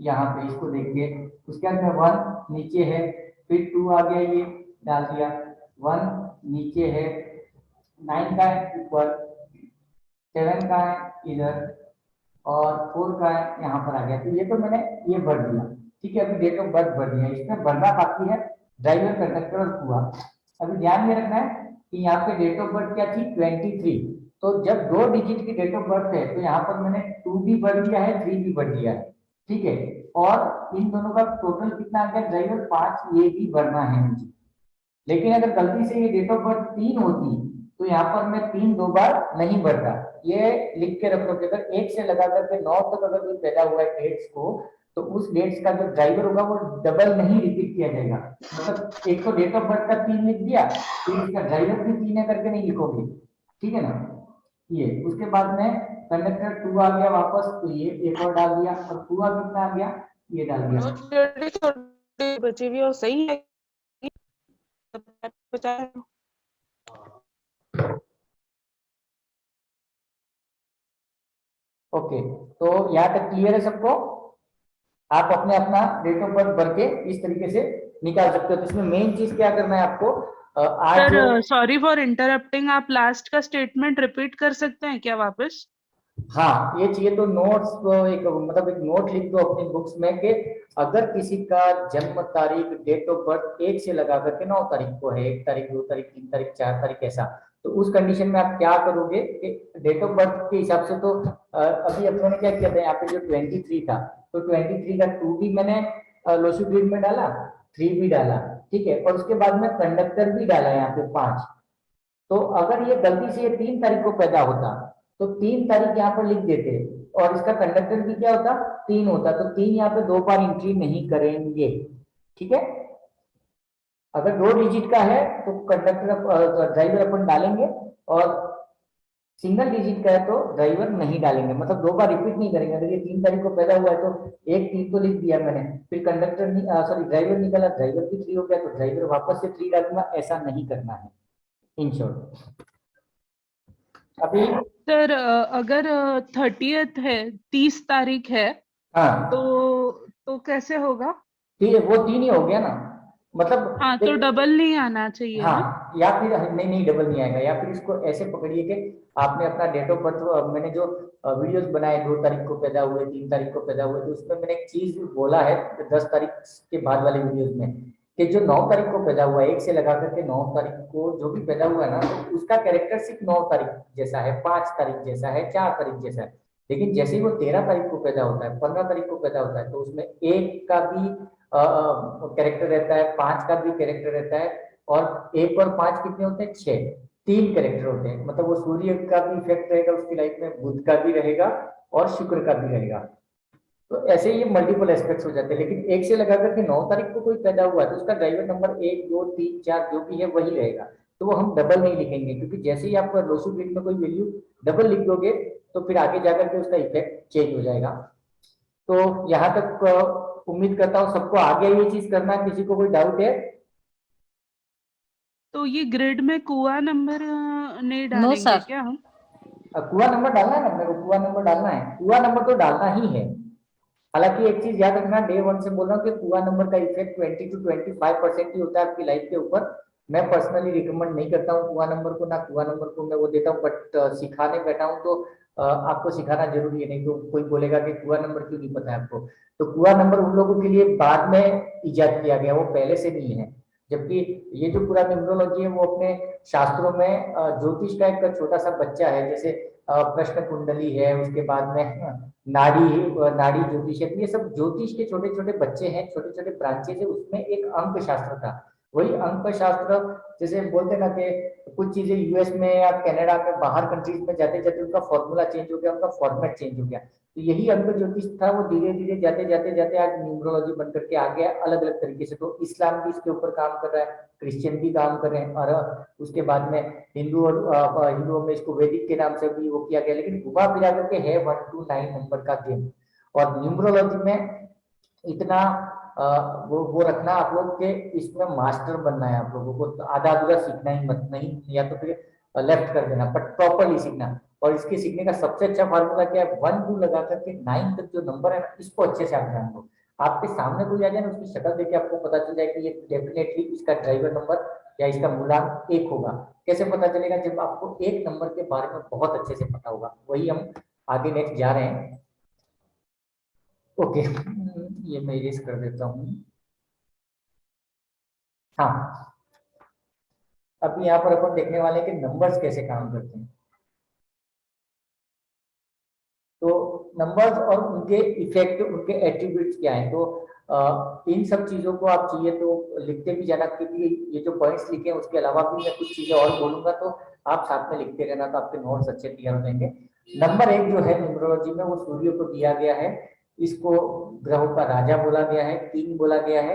यहाँ पे, इसको देखिए। उसके बाद में 1 नीचे है, फिर 2 आ गया, ये डाल दिया, 1 नीचे है, 9 का है ऊपर, 7 का है इधर, और 4 का है यहाँ पर आ गया। तो ये तो मैंने ये भर दिया। ठीक है, अभी डेट ऑफ बर्थ भर दिया, इसमें भरना बाकी है ड्राइवर, कंडक्टर और कुआ। अभी ध्यान में रखना है कि यहाँ पे डेट ऑफ बर्थ क्या थी 23। तो जब 2 डिजिट की डेट ऑफ बर्थ है तो यहाँ पर मैंने 2 भी भर दिया है, 3 भी भर दिया है। ठीक है, और इन दोनों का टोटल कितना आ गया ड्राइवर 5, ये भी भरना है मुझे। लेकिन अगर गलती से ये डेट ऑफ बर्थ 3 होती तो यहाँ पर मैं 3 2 बार नहीं भरता। ये लिख के रख लो कि अगर 1 से लगा करके 9 तक अगर कोई पैदा हुआ है डेट्स को, तो उस डेट्स का जो ड्राइवर होगा वो डबल नहीं रिपीट किया जाएगा। मतलब एक तो डेट ऑफ बर्थ का 3 लिख दिया, फिर इसका ड्राइवर भी 3 है करके नहीं लिखोगे। ठीक है ना। ये उसके बाद में कंडक्टर 2 आ गया वापस, तो ये एक और डाल दिया, और कुआ कितना आ गया, ये डाल दिया। छोटे बचे भी और सही है। ओके, तो यहाँ तक क्लियर है सबको? आप अपने अपना डेट ऑफ बर्थ भर के इस तरीके से निकाल सकते हो। तो इसमें मेन चीज क्या करना है आपको, आज सर सॉरी फॉर इंटरप्टिंग, आप लास्ट का स्टेटमेंट रिपीट कर सकते हैं क्या वापस? हाँ ये चाहिए तो नोट्स एक मतलब एक नोट लिख दो अपनी बुक्स में कि अगर किसी का जन्म तारीख डेट ऑफ बर्थ 1 से लगा करके 9 तारीख को है, 1 तारीख 2 तारीख 3 तारीख 4 तारीख ऐसा, तो उस कंडीशन में आप क्या करोगे कि डेट ऑफ बर्थ के हिसाब से तो अभी अपनों ने क्या किया था, यहाँ पे जो 23 था तो 23 का 2 भी मैंने लोशी ग्रिड में डाला, 3 भी डाला, ठीक है, और उसके बाद में कंडक्टर भी डाला यहाँ पे 5। तो अगर ये गलती से ये 3 तारीख को पैदा होता तो 3 तारीख यहाँ पर लिख देते और इसका कंडक्टर भी क्या होता, 3 होता, तो 3 यहाँ पे 2 बार एंट्री नहीं करेंगे, ठीक है। अगर 2 डिजिट का है तो कंडक्टर ड्राइवर अपन डालेंगे, और सिंगल डिजिट का है तो ड्राइवर नहीं डालेंगे, मतलब 2 बार रिपीट नहीं करेंगे। अगर ये 3 तारीख को पैदा हुआ है तो 1 3 तो लिख दिया मैंने, फिर कंडक्टर सॉरी ड्राइवर निकला, ड्राइवर भी 3 हो गया तो ड्राइवर वापस से 3 डालूंगा, ऐसा नहीं करना है इन शॉर्ट। अभी सर अगर 30th है, 30 तारीख है, हाँ तो कैसे होगा? ठीक है, वो 3 ही हो गया ना, मतलब हाँ, तो डबल नहीं आना चाहिए ना? हाँ, या फिर नहीं नहीं डबल नहीं आएगा, या फिर इसको ऐसे पकड़िए कि आपने अपना डेट ऑफ बर्थ, मैंने जो वीडियोस बनाए 2 तारीख को पैदा हुए, 3 तारीख को पैदा हुए, तो उसमें मैंने एक चीज बोला है 10 तारीख के बाद वाले वीडियोस में कि जो 9 तारीख को पैदा हुआ है, 1 से लगा करके 9 तारीख को जो भी पैदा हुआ है ना, तो उसका कैरेक्टर सिर्फ 9 तारीख जैसा है, 5 तारीख जैसा है, 4 तारीख जैसा है। लेकिन जैसे ही वो 13 तारीख को पैदा होता है, 15 तारीख को पैदा होता है, तो उसमें 1 का भी कैरेक्टर रहता है, 5 का भी कैरेक्टर रहता है, और 1 और 5 कितने होते हैं, 6, 3 कैरेक्टर होते हैं। मतलब वो सूर्य का भी इफेक्ट रहेगा उसकी लाइफ में, बुध का भी रहेगा और शुक्र का भी रहेगा। तो ऐसे ही ये मल्टीपल एस्पेक्ट्स हो जाते हैं। लेकिन 1 से लगा करके 9 तारीख को कोई पैदा हुआ है तो उसका ड्राइवर नंबर 1 2 3 4 जो भी है वही रहेगा, तो वो हम डबल नहीं लिखेंगे, क्योंकि जैसे ही आप लोसू ग्रिड में कोई वैल्यू डबल लिख दोगे तो फिर आगे जाकर के उसका इफेक्ट चेंज हो जाएगा। तो यहाँ तक उम्मीद करता हूँ सबको आ गया ये चीज करना। किसी को कोई डाउट है? तो ये ग्रिड में कुआ नंबर नहीं नो डालेंगे सर। क्या हम? कुआ नंबर डालना है ना अपने को, कुआ नंबर डालना है, कुआ नंबर तो डालना ही है। हालांकि एक चीज याद रखना, डे 1 से बोल रहा हूँ कि कुआ नंबर का इफेक्ट 20 to 25% ही होता है आपकी लाइफ के ऊपर। मैं पर्सनली रिकमेंड नहीं करता हूँ कुआ नंबर को, ना कुआ नंबर को मैं वो देता हूँ, बट सिखाने बैठा हूँ तो आपको सिखाना जरूरी है, नहीं तो कोई बोलेगा कि कुआ नंबर क्यों नहीं पता है आपको। तो कुआ नंबर उन लोगों के लिए बाद में इजाद किया गया, वो पहले से नहीं है। जबकि ये जो पूरा न्यूमरोलॉजी है वो अपने शास्त्रों में ज्योतिष का एक छोटा सा बच्चा है, जैसे प्रश्न कुंडली है, उसके बाद में नाड़ी नाड़ी ज्योतिष है, ये सब ज्योतिष के छोटे छोटे बच्चे हैं, छोटे छोटे ब्रांचेज है। उसमें एक अंक शास्त्र था, वही अंक शास्त्र जैसे बोलते ना कि कुछ चीजें यूएस में या कनाडा में बाहर कंट्रीज में जाते जाते उनका फॉर्मूला चेंज हो गया, उनका फॉर्मेट चेंज हो गया। तो यही अंक ज्योतिष था, वो धीरे धीरे जाते जाते जाते आज न्यूमरोलॉजी बन करके आ गया अलग अलग तरीके से। तो इस्लाम भी इसके ऊपर काम कर रहा है, क्रिश्चियन भी काम कर रहे हैं, और उसके बाद में हिंदू और हिंदुओं में इसको वैदिक के नाम से भी वो किया गया। लेकिन घुमा फिरा करके है 1 to 9 नंबर का गेम। और न्यूमरोलॉजी में इतना वो रखना आप लोग के, इसमें मास्टर बनना है आप लोगों को, तो आधा अधूरा सीखना ही मत नहीं, या तो फिर लेफ्ट कर देना, बट प्रॉपरली सीखना। और इसके सीखने का सबसे अच्छा फार्मूला क्या है, 1 2 लगा करके 9 तक जो नंबर है ना, इसको अच्छे से आप ध्यान दो। आपके सामने कोई आ जाए ना, उसकी शक्ल देख के आपको पता चल जाए कि ये डेफिनेटली इसका ड्राइवर नंबर या इसका मूलांक 1 होगा। कैसे पता चलेगा? जब आपको एक नंबर के बारे में बहुत अच्छे से पता होगा। वही हम आगे नेक्स्ट जा रहे हैं। ओके, ये मैं इरेज कर देता हूँ। हाँ, अब यहाँ पर अपन देखने वाले कि नंबर्स कैसे काम करते हैं। तो नंबर्स और उनके इफेक्ट, उनके एट्रीब्यूट्स क्या हैं, तो इन सब चीजों को आप चाहिए तो लिखते भी जाना, क्योंकि ये जो पॉइंट्स लिखे हैं उसके अलावा भी मैं कुछ चीजें और बोलूंगा, तो आप साथ में लिखते रहना, तो आपके नोट्स अच्छे क्लियर हो जाएंगे। नंबर 1 जो है न्यूमरोलॉजी में, वो सूर्य को दिया गया है। इसको ग्रहों का राजा बोला गया है, किंग बोला गया है।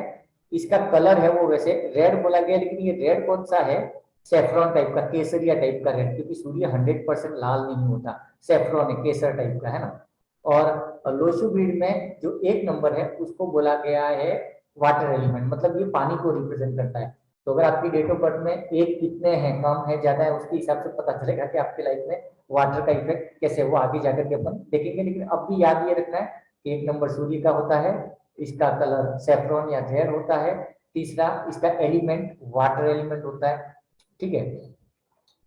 इसका कलर है वो वैसे रेड बोला गया, लेकिन ये रेड कौन सा है, सेफ्रॉन टाइप का, केसरिया टाइप का रेड, क्योंकि सूर्य 100% लाल नहीं होता, सेफ्रॉन है, केसर टाइप का, है ना। और लोशु ग्रिड में जो 1 नंबर है उसको बोला गया है वाटर एलिमेंट, मतलब ये पानी को रिप्रेजेंट करता है। तो अगर आपकी डेट ऑफ बर्थ में 1 कितने हैं, कम है, ज्यादा है, उसके हिसाब से पता चलेगा कि आपकी लाइफ में वाटर का इफेक्ट कैसे, वो आगे जाकर के अपन देखेंगे। लेकिन अब भी याद ये रखना है कि 1 नंबर सूर्य का होता है, इसका कलर सेफ्रॉन या रेड होता है। तीसरा, इसका एलिमेंट वाटर एलिमेंट होता है, ठीक है।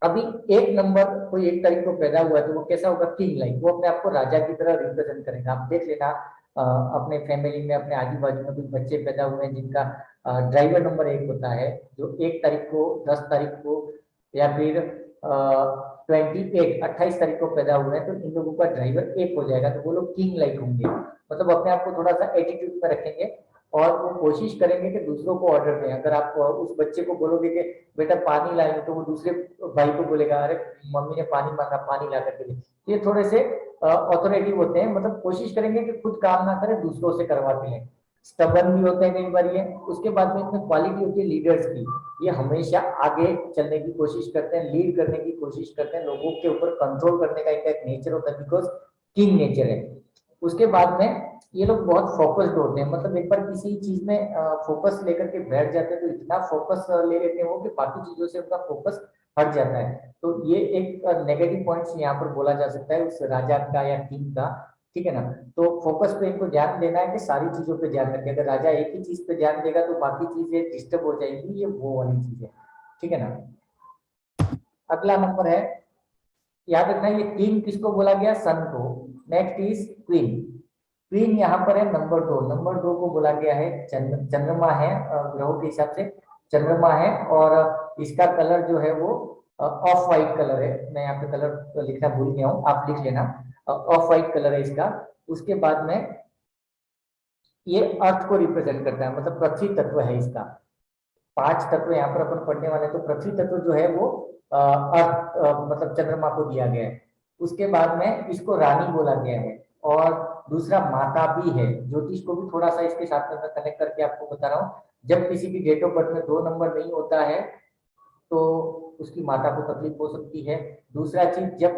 अभी एक नंबर कोई एक तारीख को पैदा हुआ है तो वो कैसा होगा, किंग लाइक, वो अपने आप को राजा की तरह रिप्रेजेंट करेगा। आप देख लेना अपने फैमिली में, अपने आजू बाजू में कुछ बच्चे पैदा हुए हैं जिनका ड्राइवर नंबर 1 होता है, जो 1 तारीख को, 10 तारीख को, या फिर 28 तारीख को पैदा हुए हैं, तो इन लोगों का ड्राइवर 1 हो जाएगा, तो वो लोग किंग लाइक होंगे। मतलब अपने आप को थोड़ा सा एटीट्यूड में रखेंगे और वो कोशिश करेंगे कि दूसरों को ऑर्डर दें। अगर आप उस बच्चे को बोलोगे कि बेटा पानी लाएंगे, तो वो दूसरे भाई को बोलेगा अरे मम्मी ने पानी मांगा, पानी ला करके दे। ये थोड़े से ऑथोरेटिव होते हैं, मतलब कोशिश करेंगे कि खुद काम ना करें, दूसरों से करवा के लें। स्टबर्न भी होते हैं कई बार ये। उसके बाद में इसमें क्वालिटी होती है लीडर्स की, ये हमेशा आगे चलने की कोशिश करते हैं, लीड करने की कोशिश करते हैं, लोगों के ऊपर कंट्रोल करने का इनका एक नेचर होता है, बिकॉज किंग नेचर है। उसके बाद में ये लोग बहुत फोकस्ड होते हैं, मतलब एक बार किसी चीज में फोकस लेकर के बैठ जाते हैं तो इतना फोकस ले लेते हैं वो कि बाकी चीजों से उनका फोकस हट जाता है। तो ये एक नेगेटिव पॉइंट्स यहाँ पर बोला जा सकता है उस राजा का या किंग का, ठीक है ना। तो फोकस पे इनको ध्यान देना है कि सारी चीजों पे ध्यान रखें। अगर राजा एक ही चीज पे ध्यान देगा तो बाकी चीजें डिस्टर्ब हो जाएंगी, ये वो वाली चीज है, ठीक है ना। अगला नंबर है, याद रखना ये किंग किसको बोला गया, सन को। Next is queen. क्वीन यहाँ पर है नंबर 2। नंबर 2 को बोला गया है चंद्रमा है, ग्रहों के हिसाब से चंद्रमा है, और इसका कलर जो है वो ऑफ वाइट कलर है। मैं यहाँ पे कलर लिखना भूल गया हूँ, आप लिख लेना, ऑफ वाइट कलर है इसका। उसके बाद में ये अर्थ को रिप्रेजेंट करता है, मतलब पृथ्वी तत्व है इसका। 5 तत्व यहाँ पर अपन पढ़ने वाले, तो पृथ्वी तत्व जो है वो अर्थ मतलब चंद्रमा को दिया गया है। उसके बाद में इसको रानी बोला गया है, और दूसरा माता भी है। ज्योतिष को भी थोड़ा सा इसके साथ में मैं कनेक्ट करके आपको बता रहा हूँ। जब किसी की डेट ऑफ बर्थ में 2 नंबर नहीं होता है तो उसकी माता को तकलीफ हो सकती है। दूसरा चीज, जब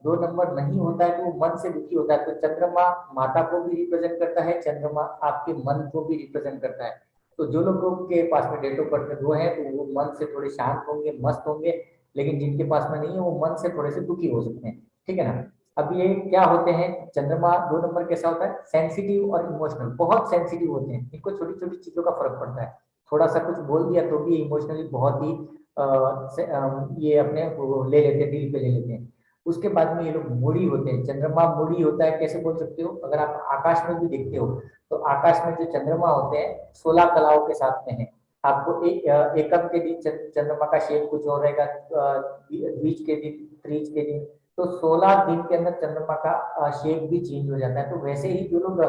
2 नंबर नहीं होता है तो वो मन से दुखी होता है। तो चंद्रमा माता को भी रिप्रेजेंट करता है, चंद्रमा आपके मन को भी रिप्रेजेंट करता है। तो जो लोगों के पास में डेट ऑफ बर्थ में 2 है तो वो मन से थोड़े शांत होंगे, मस्त होंगे, लेकिन जिनके पास में नहीं है वो मन से थोड़े से दुखी हो सकते हैं, ठीक है ना। अब ये क्या होते हैं, चंद्रमा 2 नंबर कैसा होता है, सेंसिटिव और इमोशनल, बहुत सेंसिटिव होते हैं। इनको छोटी छोटी चीजों का फर्क पड़ता है, थोड़ा सा कुछ बोल दिया तो भी इमोशनली बहुत ही ये अपने ले लेते हैं, दिल पे ले लेते हैं। उसके बाद में ये लोग मूडी होते हैं। चंद्रमा मूडी होता है, कैसे बोल सकते हो, अगर आप आकाश में भी देखते हो तो आकाश में जो चंद्रमा होते हैं 16 कलाओं के साथ में है। आपको एकम के दिन चंद्रमा का शेप कुछ और रहेगा, द्विज के दिन, त्रिज के दिन, तो 16 दिन के अंदर चंद्रमा का शेप भी चेंज हो जाता है। तो वैसे ही जो लोग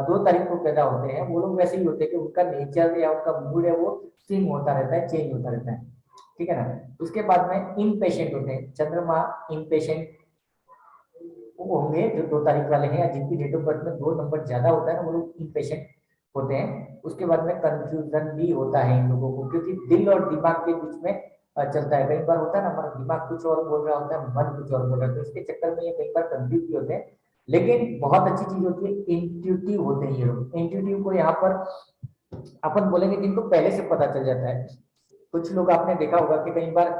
2 तारीख को पैदा होते हैं वो लोग वैसे ही होते हैं कि उनका नेचर या उनका मूड है वो स्विंग होता रहता है, चेंज होता रहता है, ठीक है ना। उसके बाद में इम्पेशेंट होते हैं। चंद्रमा इम्पेशेंट होंगे जो 2 तारीख वाले हैं, या जिनकी डेट ऑफ बर्थ में 2 नंबर ज्यादा होता है ना, वो लोग इम्पेशेंट होते हैं। उसके बाद में कंफ्यूजन भी होता है इन लोगों को, क्योंकि दिल और दिमाग के बीच में चलता है। कई बार होता है ना, हमारा दिमाग कुछ और बोल रहा होता है, मन कुछ और बोल रहा है, तो इसके चक्कर में ये कई बार कंफ्यूज भी होते हैं। लेकिन बहुत अच्छी चीज होती है, इंट्यूटिव होते हैं ये लोग। इंट्यूटिव को यहाँ पर अपन बोलेंगे जिनको पहले से पता चल जाता है। कुछ लोग आपने देखा होगा कि कई बार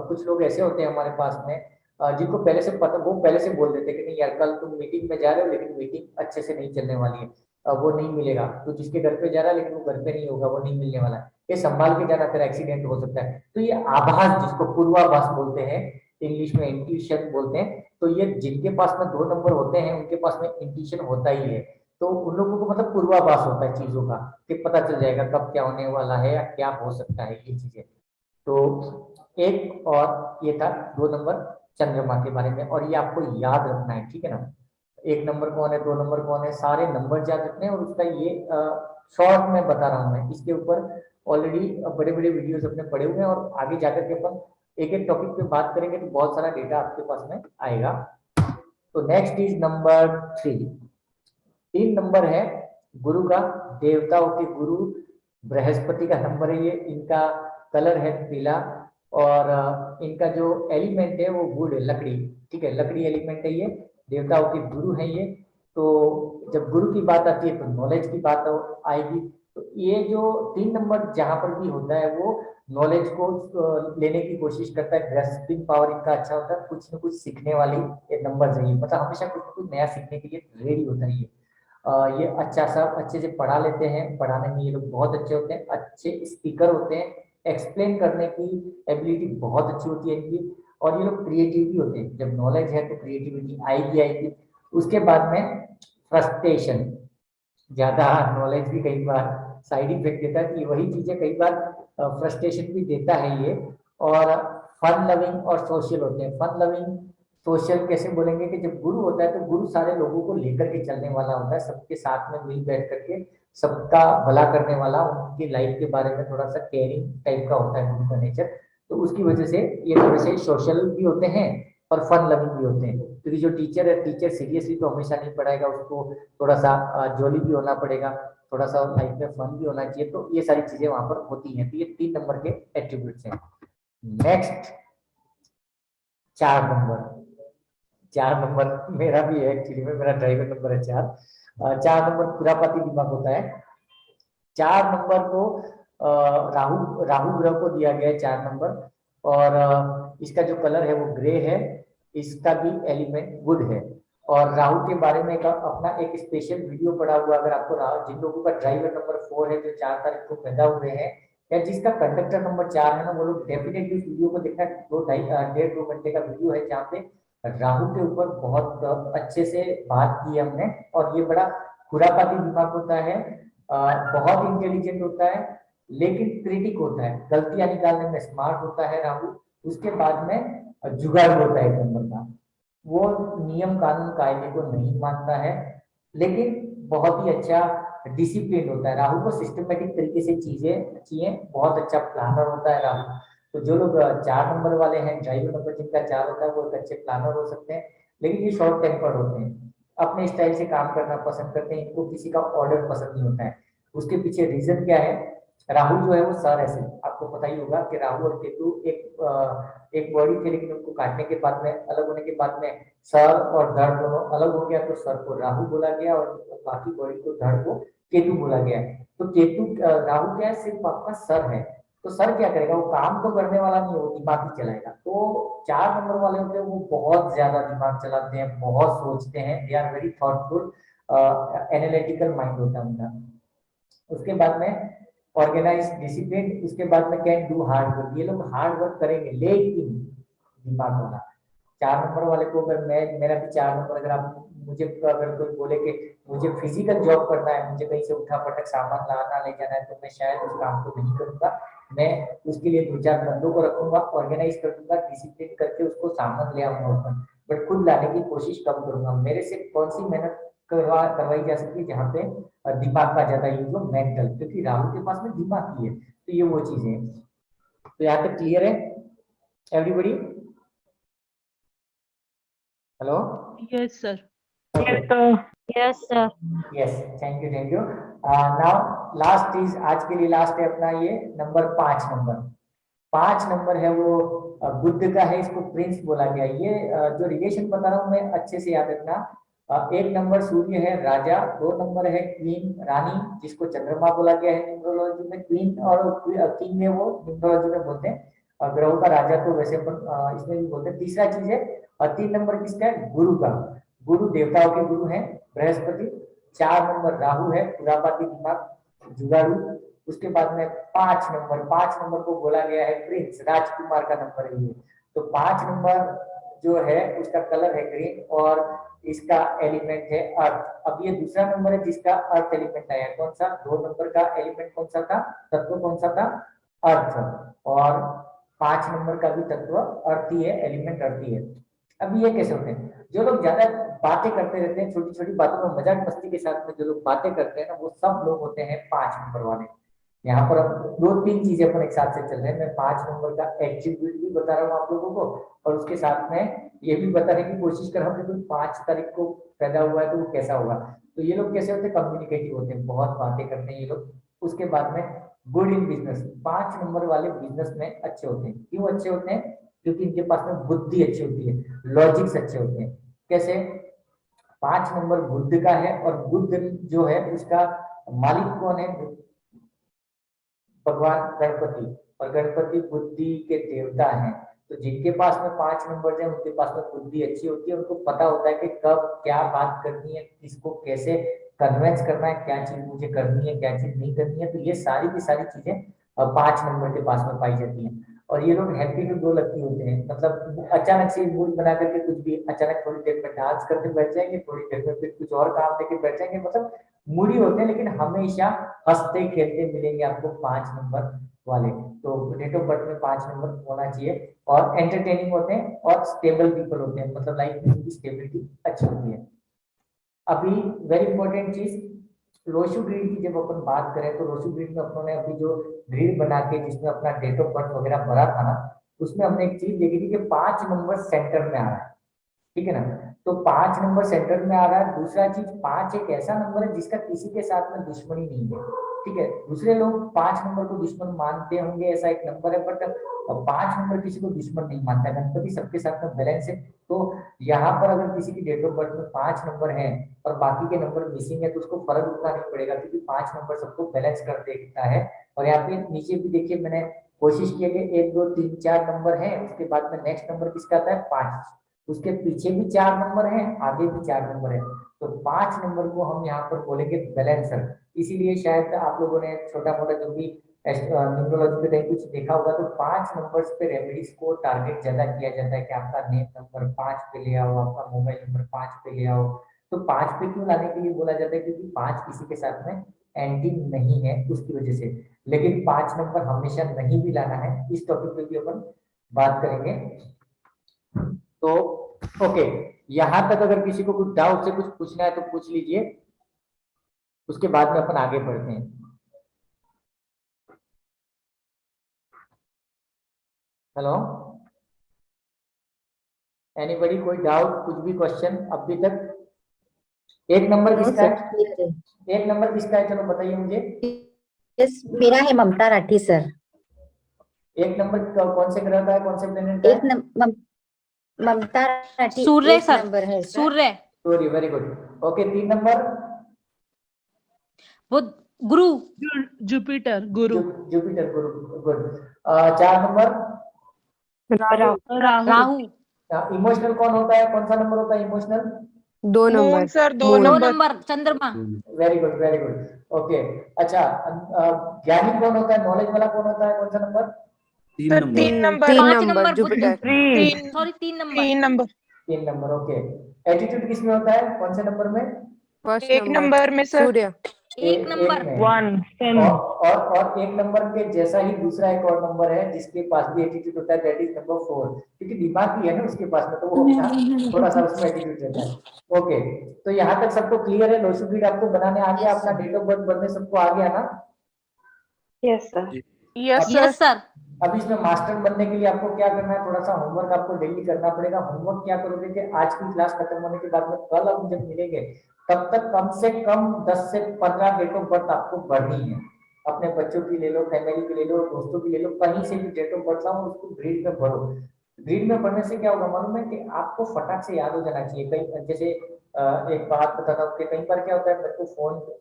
कुछ लोग ऐसे होते हैं हमारे पास में जिनको पहले से पता, वो पहले से बोल देते हैं कि नहीं यार कल तुम मीटिंग में जा रहे हो लेकिन मीटिंग अच्छे से नहीं चलने वाली है, वो नहीं मिलेगा। तो जिसके घर पे जा रहा है लेकिन वो घर पे नहीं होगा, वो नहीं मिलने वाला है, ये संभाल के जाना, फिर एक्सीडेंट हो सकता है। तो ये आभास, जिसको पूर्वाभास बोलते हैं, इंग्लिश में इंट्यूशन बोलते हैं। तो ये जिनके पास में 2 नंबर होते हैं उनके पास में इंट्यूशन होता ही है। तो उन लोगों को मतलब पूर्वाभास होता है चीजों का, कि पता चल जाएगा कब क्या होने वाला है या क्या हो सकता है, ये चीजें। तो एक और ये था 2 नंबर चंद्रमा के बारे में, और ये आपको याद रखना है, ठीक है ना। 1 नंबर कौन है, 2 नंबर कौन है, सारे नंबर याद रखने हैं। और उसका ये शॉर्ट में बता रहा हूँ मैं, इसके ऊपर ऑलरेडी बड़े बड़े वीडियोस अपने पड़े हुए हैं, और आगे जाकर के अपन एक एक टॉपिक पे बात करेंगे तो बहुत सारा डेटा आपके पास में आएगा। तो नेक्स्ट इज नंबर 3। 3 नंबर है गुरु का, देवताओं के गुरु बृहस्पति का नंबर है ये। इनका कलर है पीला, और इनका जो एलिमेंट है वो वुड है, लकड़ी, ठीक है, लकड़ी एलिमेंट है ये। देवताओं के गुरु है ये। तो जब गुरु की बात आती है तो नॉलेज की बात आएगी। तो ये जो 3 नंबर जहां पर भी होता है वो नॉलेज को लेने की कोशिश करता है। ग्रेस्पिंग पावर इनका अच्छा होता है, कुछ न कुछ सीखने वाली ये नंबर चाहिए, मतलब हमेशा कुछ न कुछ नया सीखने के लिए रेडी होता है ये। ये अच्छा सा अच्छे से पढ़ा लेते हैं, पढ़ाने में ये लोग बहुत अच्छे होते हैं, अच्छे स्पीकर होते हैं, एक्सप्लेन करने की एबिलिटी बहुत अच्छी होती है इनकी, और ये लोग क्रिएटिव भी होते हैं। जब नॉलेज है तो क्रिएटिविटी आएगी। उसके बाद में फ्रस्ट्रेशन, ज्यादा नॉलेज भी कई बार साइड इफेक्ट देता है, कि वही चीजें कई बार फ्रस्ट्रेशन भी देता है ये। और फन लविंग और सोशल होते हैं। फन लविंग सोशल कैसे बोलेंगे कि जब गुरु होता है तो गुरु सारे लोगों को लेकर के चलने वाला होता है, सबके साथ में मिल बैठ करके सबका भला करने वाला, उनकी लाइफ के बारे में थोड़ा सा केयरिंग टाइप का होता है गुरु का नेचर। तो उसकी वजह से ये थोड़े से सोशल भी होते हैं और फन लविंग भी होते हैं। क्योंकि जो टीचर है, टीचर सीरियसली तो हमेशा नहीं पढ़ाएगा, उसको थोड़ा सा जॉली भी होना पड़ेगा, थोड़ा सा लाइफ में फन भी होना चाहिए। तो ये सारी चीजें वहां पर होती हैं। तो ये 3 नंबर के एट्रीब्यूट्स हैं। Next 4 number. 4 नंबर मेरा भी है एक्चुअली में, मेरा ड्राइवर नंबर है 4। 4 नंबर खुरापाती दिमाग होता है। 4 नंबर को राहु राहु ग्रह को दिया गया है 4 नंबर, और इसका जो कलर है वो ग्रे है। इसका भी एलिमेंट वुड है। और राहु के बारे में अपना एक स्पेशल वीडियो पड़ा हुआ, अगर आपको जिन लोगों का ड्राइवर नंबर 4 है, जो 4 तारीख को पैदा हुए हैं, या जिसका कंडक्टर नंबर 4 है ना, वो लोग डेफिनेटली इस वीडियो को देखना। 1.5 घंटे का वीडियो है जहाँ पे राहु के ऊपर बहुत अच्छे से बात की है हमने। और ये बड़ा खुरापाती दिमाग होता है, बहुत इंटेलिजेंट होता है, लेकिन क्रिटिक होता है, गलतियां निकालने में स्मार्ट होता है राहु। उसके बाद में जुगाड़ होता है 1 नंबर का। वो नियम कानून कायदे को नहीं मानता है, लेकिन बहुत ही अच्छा डिसिप्लिन होता है। राहु को सिस्टमेटिक तरीके से चीजें चाहिए, बहुत अच्छा प्लानर होता है राहु। तो जो लोग 4 नंबर वाले हैं, ड्राइवर नंबर जिनका 4 होता है, वो एक अच्छे प्लानर हो सकते हैं। लेकिन ये शॉर्ट टेम्पर्ड होते हैं, अपने स्टाइल से काम करना पसंद करते हैं, इनको किसी का ऑर्डर पसंद नहीं होता है। उसके पीछे रीजन क्या है? राहु जो है वो सर है। आपको पता ही होगा कि राहु और केतु एक बॉडी थे, लेकिन उनको काटने के बाद में, अलग होने के बाद में सर और धड़ दोनों अलग हो गया। तो सर को राहु बोला गया और बाकी बॉडी को, धड़ को केतु बोला गया। तो केतु राहु क्या है? सिर्फ आपका सर है। तो सर क्या करेगा? वो काम तो करने वाला नहीं, वो दिमाग ही चलाएगा। तो 4 नंबर वाले होते हैं वो बहुत ज्यादा दिमाग चलाते हैं, बहुत सोचते हैं, they are very thoughtful, analytical mind होता है उनका। उसके बाद में ऑर्गेनाइज, डिसिप्लिन। उसके बाद में कैन डू हार्ड वर्क। ये लोग हार्ड वर्क करेंगे, लेकिन दिमाग वाला 4 नंबर वाले को, अगर मेरा भी 4 नंबर, अगर आप मुझे, अगर कोई बोले कि मुझे फिजिकल जॉब करना है, मुझे कहीं से उठा पटक सामान लाना ले जाना है, तो मैं शायद उस काम को नहीं करूंगा। मैं उसके लिए 2-4 बंदों को रखूंगा, ऑर्गेनाइज कर दूंगा, डिसिप्लिन करके उसको सामान ले आऊंगा ऊपर, बट खुद लाने की कोशिश कम करूंगा। मेरे से कौन सी मेहनत करवाई जा सकती है जहाँ पे दिमाग का ज्यादा यूज हो, मेंटल, क्योंकि राहु के पास में दिमाग की है। तो ये वो चीजें हैं। तो यहाँ तक क्लियर है everybody? Hello? Yes, sir. Yes, sir. Yes, thank you. Now last is, आज के लिए लास्ट है अपना ये नंबर 5 नंबर। 5 नंबर है वो बुद्ध का है, इसको प्रिंस बोला गया। ये जो रिलेशन बता रहा हूँ मैं, अच्छे से याद रखना। 1 नंबर सूर्य है, राजा। 2 नंबर है क्वीन, रानी, जिसको चंद्रमा बोला गया है न्यूमरोलॉजी में। क्वीन और किंग में वो न्यूमरोलॉजी में बोलते हैं, ग्रहों का राजा तो वैसे इसमें भी बोलते हैं। तीसरा चीज है, 3 नंबर किसका है? गुरु का। गुरु देवताओं के गुरु हैं, बृहस्पति। 4 नंबर राहु है, खुरापाती दिमाग, जुगाड़ू। उसके बाद में 5 नंबर को बोला गया है प्रिंस, राजकुमार का नंबर है ये। तो 5 नंबर जो है उसका कलर है ग्रीन, और इसका एलिमेंट है अर्थ। अब ये दूसरा नंबर है जिसका अर्थ एलिमेंट आया। कौन सा? 2 नंबर का एलिमेंट कौन सा था? तत्व कौन सा था? अर्थ। और 5 नंबर का भी तत्व अर्थ ही है, एलिमेंट अर्थ ही है। अब ये कैसे होते हैं? जो लोग ज्यादा बातें करते रहते हैं, छोटी छोटी बातों में मजाक मस्ती के साथ में जो लोग बातें करते हैं ना, वो सब लोग होते हैं 5 नंबर वाले। यहाँ पर अब 2-3 चीजें अपन एक साथ से चल रहे हैं। मैं 5 नंबर का एट्रीब्यूट भी बता रहा हूँ आप लोगों को, और उसके साथ में ये भी बताने की कोशिश कर रहा हूँ कि कोई 5 तारीख को पैदा हुआ है तो वो कैसा होगा। तो ये लोग कैसे होते हैं? कम्युनिकेटिव होते हैं, बहुत बातें करते हैं ये लोग। उसके बाद में गुड इन बिजनेस। 5 नंबर वाले बिजनेस में अच्छे होते हैं। क्यों अच्छे होते हैं? क्योंकि इनके पास में बुद्धि अच्छी होती है, लॉजिक्स अच्छे होते हैं। कैसे? 5 नंबर बुद्ध का है, और बुद्ध जो है उसका मालिक कौन है? भगवान गणपति। और गणपति बुद्धि के देवता हैं। तो जिनके पास में 5 नंबर है उनके पास में बुद्धि अच्छी होती है, उनको पता होता है कि कब क्या बात करनी है, किसको कैसे कन्वेंस करना है, क्या चीज मुझे करनी है, क्या चीज नहीं करनी है। तो ये सारी की सारी चीजें 5 नंबर के पास में पाई जाती है। और ये लोग हैप्पी टू गो लकी होते हैं, मतलब अचानक से मूड बना करके कुछ भी, अचानक थोड़ी देर में डांस करके बैठ जाएंगे, थोड़ी देर में फिर कुछ और काम लेके बैठ जाएंगे, मतलब मूडी होते हैं, लेकिन हमेशा हंसते खेलते मिलेंगे आपको 5 नंबर वाले। तो डेट ऑफ बर्थ में 5 नंबर होना चाहिए, और एंटरटेनिंग होते हैं और स्टेबल पीपल होते हैं, मतलब लाइफ में उनकी स्टेबिलिटी अच्छी होती है। अभी वेरी इंपॉर्टेंट चीज, रोशु ग्रिड की जब अपन बात करें तो रोशु ग्रिड में अपनों ने अभी जो ग्रिड बना के जिसमें अपना डेट ऑफ बर्थ वगैरह भरा था ना, उसमें हमने एक चीज देखी थी कि 5 नंबर सेंटर में आ रहा है, ठीक है ना। तो 5 नंबर सेंटर में आ रहा है। दूसरा चीज, 5 एक ऐसा नंबर है जिसका किसी के साथ में दुश्मनी नहीं है, ठीक है। दूसरे लोग 5 नंबर को दुश्मन मानते होंगे, ऐसा एक नंबर है, बट 5 नंबर किसी को दुश्मन नहीं मानता, गणपति सबके साथ में बैलेंस है। तो यहाँ पर अगर किसी की डेट ऑफ बर्थ में 5 नंबर है और बाकी के नंबर मिसिंग है, तो उसको फर्क उतना नहीं पड़ेगा, क्योंकि 5 नंबर सबको बैलेंस कर देता है। और यहाँ पे नीचे भी देखिए, मैंने कोशिश की है कि 1 2 3 4 नंबर है, उसके बाद में नेक्स्ट नंबर किसका आता है 5, उसके पीछे भी 4 नंबर है, आगे भी 4 नंबर है। तो 5 नंबर को हम यहाँ पर बोलेंगे बैलेंसर। इसीलिए शायद आप लोगों ने छोटा मोटा जो भी न्यूमरोलॉजी पे कहीं कुछ देखा होगा, तो 5 नंबर्स पे रेमेडीज को टारगेट ज्यादा किया जाता है कि आपका नेम नंबर 5 पे ले आओ, आपका मोबाइल नंबर 5 पे ले आओ। तो 5 पे क्यों लाने के लिए बोला जाता है, क्योंकि 5 किसी के साथ में एंडिंग नहीं है उसकी वजह से। लेकिन 5 नंबर हमेशा नहीं भी लाना है, इस टॉपिक पे भी अपन बात करेंगे। तो ओके, यहां तक अगर किसी को कुछ डाउट से कुछ पूछना है तो पूछ लीजिए, उसके बाद में अपन आगे बढ़ते हैं। हेलो, एनीबॉडी, कोई डाउट, कुछ भी क्वेश्चन अभी तक? एक नंबर किसका है? एक नंबर किसका है, चलो बताइए मुझे। यस, मेरा है ममता राठी सर। एक नंबर कौन से ग्रह का है, कौन से प्लेनेट का है? ममता राठी सूर्य एक सर, नंबर है सर। सूर्य। Sorry, very good. Okay, 3 number वो गुरु। जुपिटर गुरु। जुपिटर, गुरु, गुड। 4 नंबर राहु। राहु। इमोशनल कौन होता है, कौन सा नंबर होता है इमोशनल? 2 नंबर सर, 2 दो नंबर। नंबर चंद्रमा। Very good, very good. Okay, अच्छा, ज्ञानी कौन होता है, नॉलेज वाला कौन होता है, कौन सा number? Sir, 3 number. 5 number number Jupiter. Sorry 3 number. 3 number. 3 number, okay. Attitude किसमें होता है, कौन से नंबर में? फर्स्ट 1 नंबर में सर। सूर्य। एक नंबर। में। 1 और 1 नंबर के जैसा ही दूसरा एक और नंबर है जिसके पास भी एटीट्यूड होता है, दैट इज नंबर 4, क्योंकि दिमाग भी है ना उसके पास में, तो वो अपना थोड़ा सा उसमें एटीट्यूड रहता है। ओके, तो यहाँ तक सबको क्लियर है? लोशु ग्रिड आपको बनाने आ गया, अपना डेट ऑफ बर्थ भरने सबको आ गया ना? Yes sir. Yes sir. अब इसमें मास्टर बनने के लिए आपको क्या करना है, थोड़ा सा होमवर्क आपको डेली करना पड़ेगा। होमवर्क क्या करोगे कि आज की क्लास खत्म होने के बाद में कल हम जब मिलेंगे तब तक कम से कम 10 से 15 डेट ऑफ बर्थ आपको भरनी है। अपने बच्चों की ले लो, फैमिली की ले लो, दोस्तों की ले लो, कहीं से भी डेट ऑफ बर्थ लाओ, उसको ग्रिड में भरो। ग्रिड में भरने से क्या होगा मालूम है कि आपको फटाक से याद हो जाना चाहिए। कई जैसे एक बात बताता हूँ कि कई बार क्या होता है, मेरे को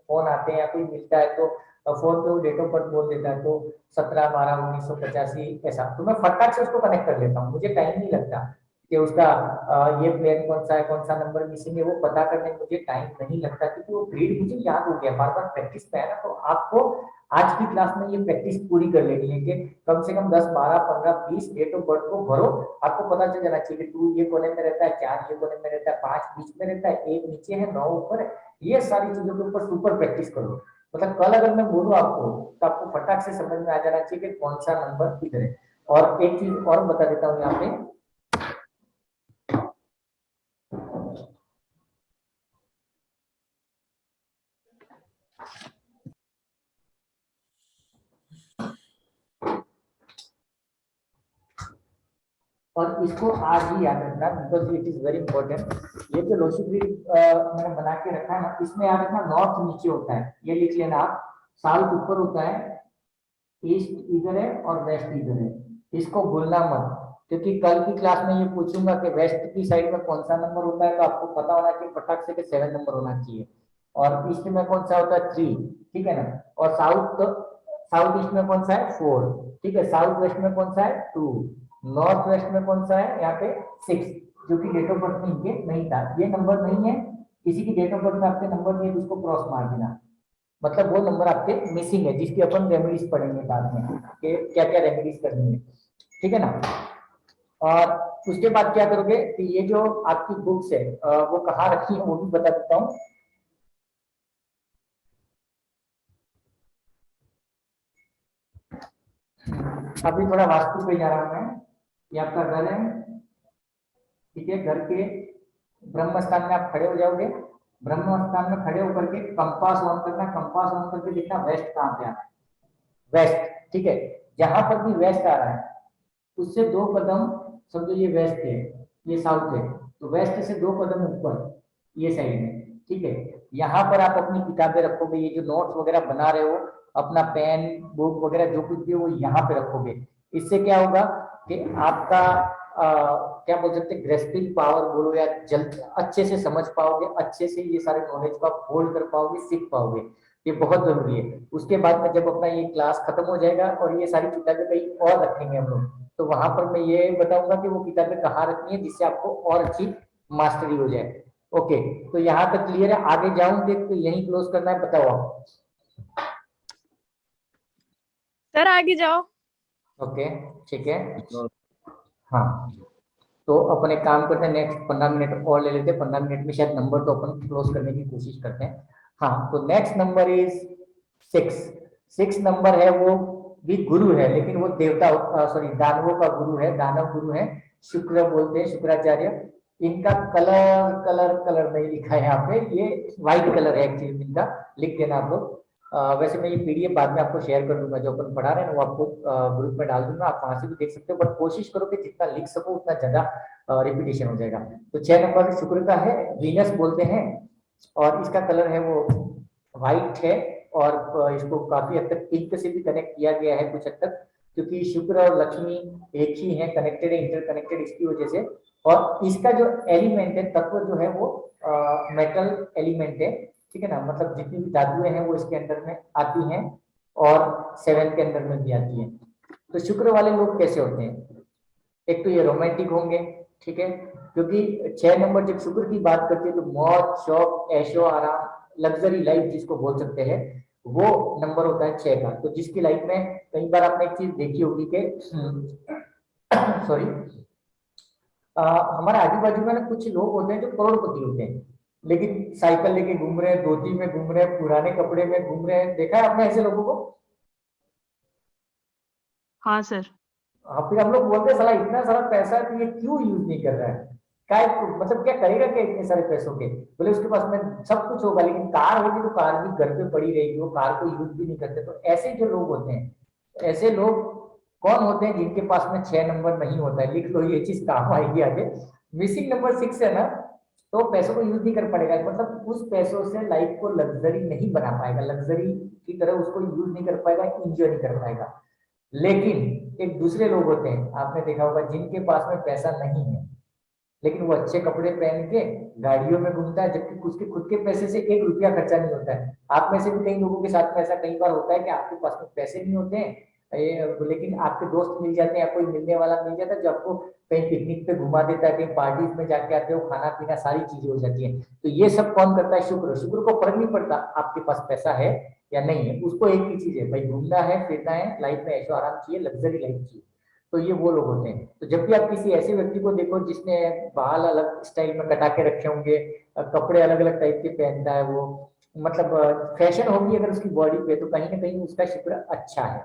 फोन आते हैं या कोई मिलता है तो फोन पे वो डेट ऑफ बर्थ बोल देता है, तो 17/12/1985 ऐसा, तो मैं फटाक से उसको कनेक्ट कर लेता हूँ। मुझे टाइम नहीं लगता कि उसका ये प्लेन कौन सा है, कौन सा नंबर मिसिंग है, वो पता करने में मुझे टाइम नहीं लगता, क्योंकि वो ग्रिड मुझे याद हो गया, बार बार प्रैक्टिस पे है ना। तो आपको आज की क्लास में ये प्रैक्टिस पूरी कर लेनी है कि कम से कम 10 12 15 20 डेट ऑफ बर्थ को भरो। आपको पता चल जाना चाहिए कि 2 ये कॉलम में रहता है, 4 ये कॉलम में रहता है, 5 बीच में रहता है, 1 नीचे है, 9 ऊपर है। ये सारी चीजों के ऊपर सुपर प्रैक्टिस करो। मतलब कल अगर मैं बोलूँ आपको तो आपको फटाक से समझ में आ जाना चाहिए कि कौन सा नंबर किधर है। और एक चीज और बता देता हूँ यहाँ पे, और इसको आज ही याद रखना, because it is very important. ये जो लोशु ग्रिड मैंने बना के रखा है ना, इसमें याद रखना नॉर्थ नीचे होता है, ये लिख लेना आप। साउथ ऊपर होता है, ईस्ट इधर है और वेस्ट इधर है, इसको भूलना मत, क्योंकि कल की क्लास में ये पूछूंगा कि वेस्ट की साइड में कौन सा नंबर होता है, तो आपको पता होना चाहिए फटाक से कि 7 नंबर होना चाहिए। और ईस्ट में कौन सा होता है 3, ठीक है ना। और साउथ ईस्ट में कौन सा है 4, ठीक है। साउथ वेस्ट में कौन सा है 2, नॉर्थ वेस्ट में कौन सा है यहाँ पे 6, जो कि डेट ऑफ बर्थ में इनके नहीं था। ये नंबर नहीं है, किसी की डेट ऑफ बर्थ में आपके नंबर नहीं है तो उसको क्रॉस मार देना। मतलब वो नंबर आपके मिसिंग है, जिसकी अपन रेमेडीज पढ़ेंगे बाद में कि क्या क्या रेमेडीज करनी है, ठीक है ना। और उसके बाद क्या करोगे कि ये जो आपकी बुक्स है वो कहाँ रखी है वो भी बता देता हूँ। अभी थोड़ा वास्तु पे जा रहा हूँ मैं। ये आपका घर है, ठीक है। घर के ब्रह्म स्थान में आप खड़े हो जाओगे। ब्रह्म स्थान में खड़े होकर के कंपास ऑन करना, कंपास ऑन करके देखना वेस्ट कहाँ पे आना है, वेस्ट, ठीक है। जहां पर भी वेस्ट आ रहा है उससे 2 कदम, समझो ये वेस्ट है, ये साउथ है, तो वेस्ट से 2 कदम ऊपर ये साइड है, ठीक है। यहाँ पर आप अपनी किताबें रखोगे, ये जो नोट्स वगैरह बना रहे हो, अपना पेन बुक वगैरह जो कुछ भी है वो यहाँ पे रखोगे। इससे क्या होगा कि आपका क्या बोल सकते, ग्रेस्पिंग पावर बोलो या जल्द अच्छे से समझ पाओगे, अच्छे से ये सारे नॉलेज को आप होल्ड कर पाओगे, सीख पाओगे। ये बहुत जरूरी है। उसके बाद में जब अपना ये क्लास खत्म हो जाएगा और ये सारी किताबें कहीं और रखेंगे हम लोग, तो वहां पर मैं ये बताऊंगा कि वो किताबें कहाँ रखनी है जिससे आपको और अच्छी मास्टरी हो जाए। ओके, तो यहाँ तक क्लियर है। आगे जाऊंगे तो यही क्लोज करना है, बताओ आप। सर आगे जाओ। ओके, ठीक है। हाँ, तो अपन एक काम करते हैं, नेक्स्ट 15 मिनट और ले लेते हैं। 15 मिनट में शायद नंबर तो अपन क्लोज करने की कोशिश करते हैं। हाँ, तो नेक्स्ट नंबर इज 6। 6 नंबर है, वो भी गुरु है, लेकिन वो देवता सॉरी दानवों का गुरु है, दानव गुरु है, शुक्र बोलते हैं, शुक्राचार्य। इनका कलर कलर कलर नहीं लिखा है यहाँ पे, ये व्हाइट कलर है एक्चुअली इनका, लिख देना आप लोग। वैसे मैं ये पीडीएफ बाद में आपको शेयर कर दूंगा, जो अपन पढ़ा रहे हैं वो आपको ग्रुप में डाल दूंगा, आप वहां से भी देख सकते हो। बट कोशिश करो कि जितना लिख सको उतना ज्यादा रिपीटेशन हो जाएगा। तो 6 नंबर शुक्र का है, वीनस बोलते हैं, और इसका कलर है वो व्हाइट है, और इसको काफी हद तक पिंक से भी कनेक्ट किया गया है कुछ हद तक, क्योंकि शुक्र और लक्ष्मी एक ही है, कनेक्टेड है, इंटरकनेक्टेड, इसकी वजह से। और इसका जो एलिमेंट है, तत्व जो है वो मेटल एलिमेंट है, ठीक है ना। मतलब जितनी भी धातुएं हैं वो इसके अंदर में आती हैं, और 7 के अंदर में भी आती हैं। तो शुक्र वाले लोग कैसे होते हैं, एक तो ये रोमांटिक होंगे, ठीक है, क्योंकि 6 नंबर जब शुक्र की बात करती है तो मौज शौक ऐशो आराम लग्जरी लाइफ जिसको बोल सकते हैं, वो नंबर होता है 6 का। तो जिसकी लाइफ में कई बार आपने एक चीज देखी होगी कि सॉरी हमारे आजू बाजू में ना कुछ लोग होते हैं जो करोड़पति होते हैं, लेकिन साइकिल लेके घूम रहे हैं, धोती में घूम रहे हैं, पुराने कपड़े में घूम रहे हैं, देखा है आपने ऐसे लोगों को? हाँ सर। फिर हम लोग बोलते हैं साला इतना सारा पैसा है तो ये क्यों यूज नहीं कर रहा है, क्या मतलब क्या करेगा क्या इतने सारे पैसों के? बोले उसके पास में सब कुछ होगा, लेकिन कार होगी तो कार भी घर पे पड़ी रहेगी, वो कार को यूज भी नहीं करते। तो ऐसे जो लोग होते हैं, ऐसे लोग कौन होते हैं जिनके पास में 6 नंबर नहीं होता है? लिख लो, ये चीज काम आएगी आगे। मिसिंग नंबर 6 है ना, तो पैसों को यूज नहीं कर पड़ेगा, मतलब उस पैसों से लाइफ को लग्जरी नहीं बना पाएगा, लग्जरी की तरह उसको यूज नहीं कर पाएगा, इंजॉय नहीं कर पाएगा। लेकिन एक दूसरे लोग होते हैं, आपने देखा होगा, जिनके पास में पैसा नहीं है लेकिन वो अच्छे कपड़े पहन के गाड़ियों में घूमता है, जबकि उसके खुद के पैसे से 1 रुपया खर्चा नहीं होता है। आप में से भी कई लोगों के साथ में ऐसा कई बार होता है कि आपके पास में पैसे नहीं होते हैं, लेकिन आपके दोस्त मिल जाते हैं या कोई मिलने वाला मिल जाता है जो आपको कहीं पिकनिक पे घुमा देता है, कहीं पार्टीज में जाके आते हो, खाना पीना सारी चीजें हो जाती है। तो ये सब कौन करता है? शुक्र। शुक्र को फर्क नहीं पड़ता आपके पास पैसा है या नहीं है, उसको एक ही चीज है भाई, घूमना है, फिरना है, लाइफ में ऐशो आराम चाहिए, लग्जरी लाइफ चाहिए। तो ये वो लोग होते हैं। तो जब भी आप किसी ऐसे व्यक्ति को देखो जिसने बाल अलग स्टाइल में कटा के रखे होंगे, कपड़े अलग अलग टाइप के पहनता है, वो मतलब फैशन होगी अगर उसकी बॉडी पे, तो कहीं ना कहीं उसका शुक्र अच्छा है।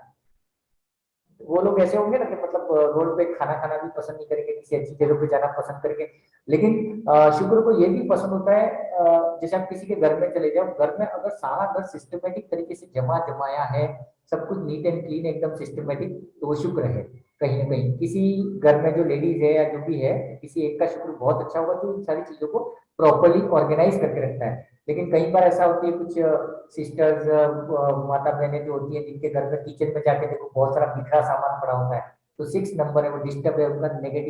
वो लोग ऐसे होंगे ना कि मतलब रोड पे खाना खाना भी पसंद नहीं करेंगे, किसी अच्छी जगह पे जाना पसंद करेंगे, लेकिन शुक्र को ये भी पसंद होता है, जैसे आप किसी के घर में चले जाओ, घर में अगर सारा घर सिस्टमेटिक तरीके से जमा जमाया है, सब कुछ नीट एंड क्लीन एकदम सिस्टमेटिक, तो वो शुक्र है। कहीं ना कहीं किसी घर में जो लेडीज है या जो भी है, किसी एक का शुक्र बहुत अच्छा होगा तो इन सारी चीजों को प्रॉपर्ली ऑर्गेनाइज करके रखता है। लेकिन कई बार ऐसा होती है, कुछ सिस्टर्स माता बहनें जो होती है, जिनके घर में किचन में जाके देखो बहुत सारा बिखरा सामान पड़ा होता है, तो 6 नंबर है, वो डिस्टर्ब है, उनका नेगेटिव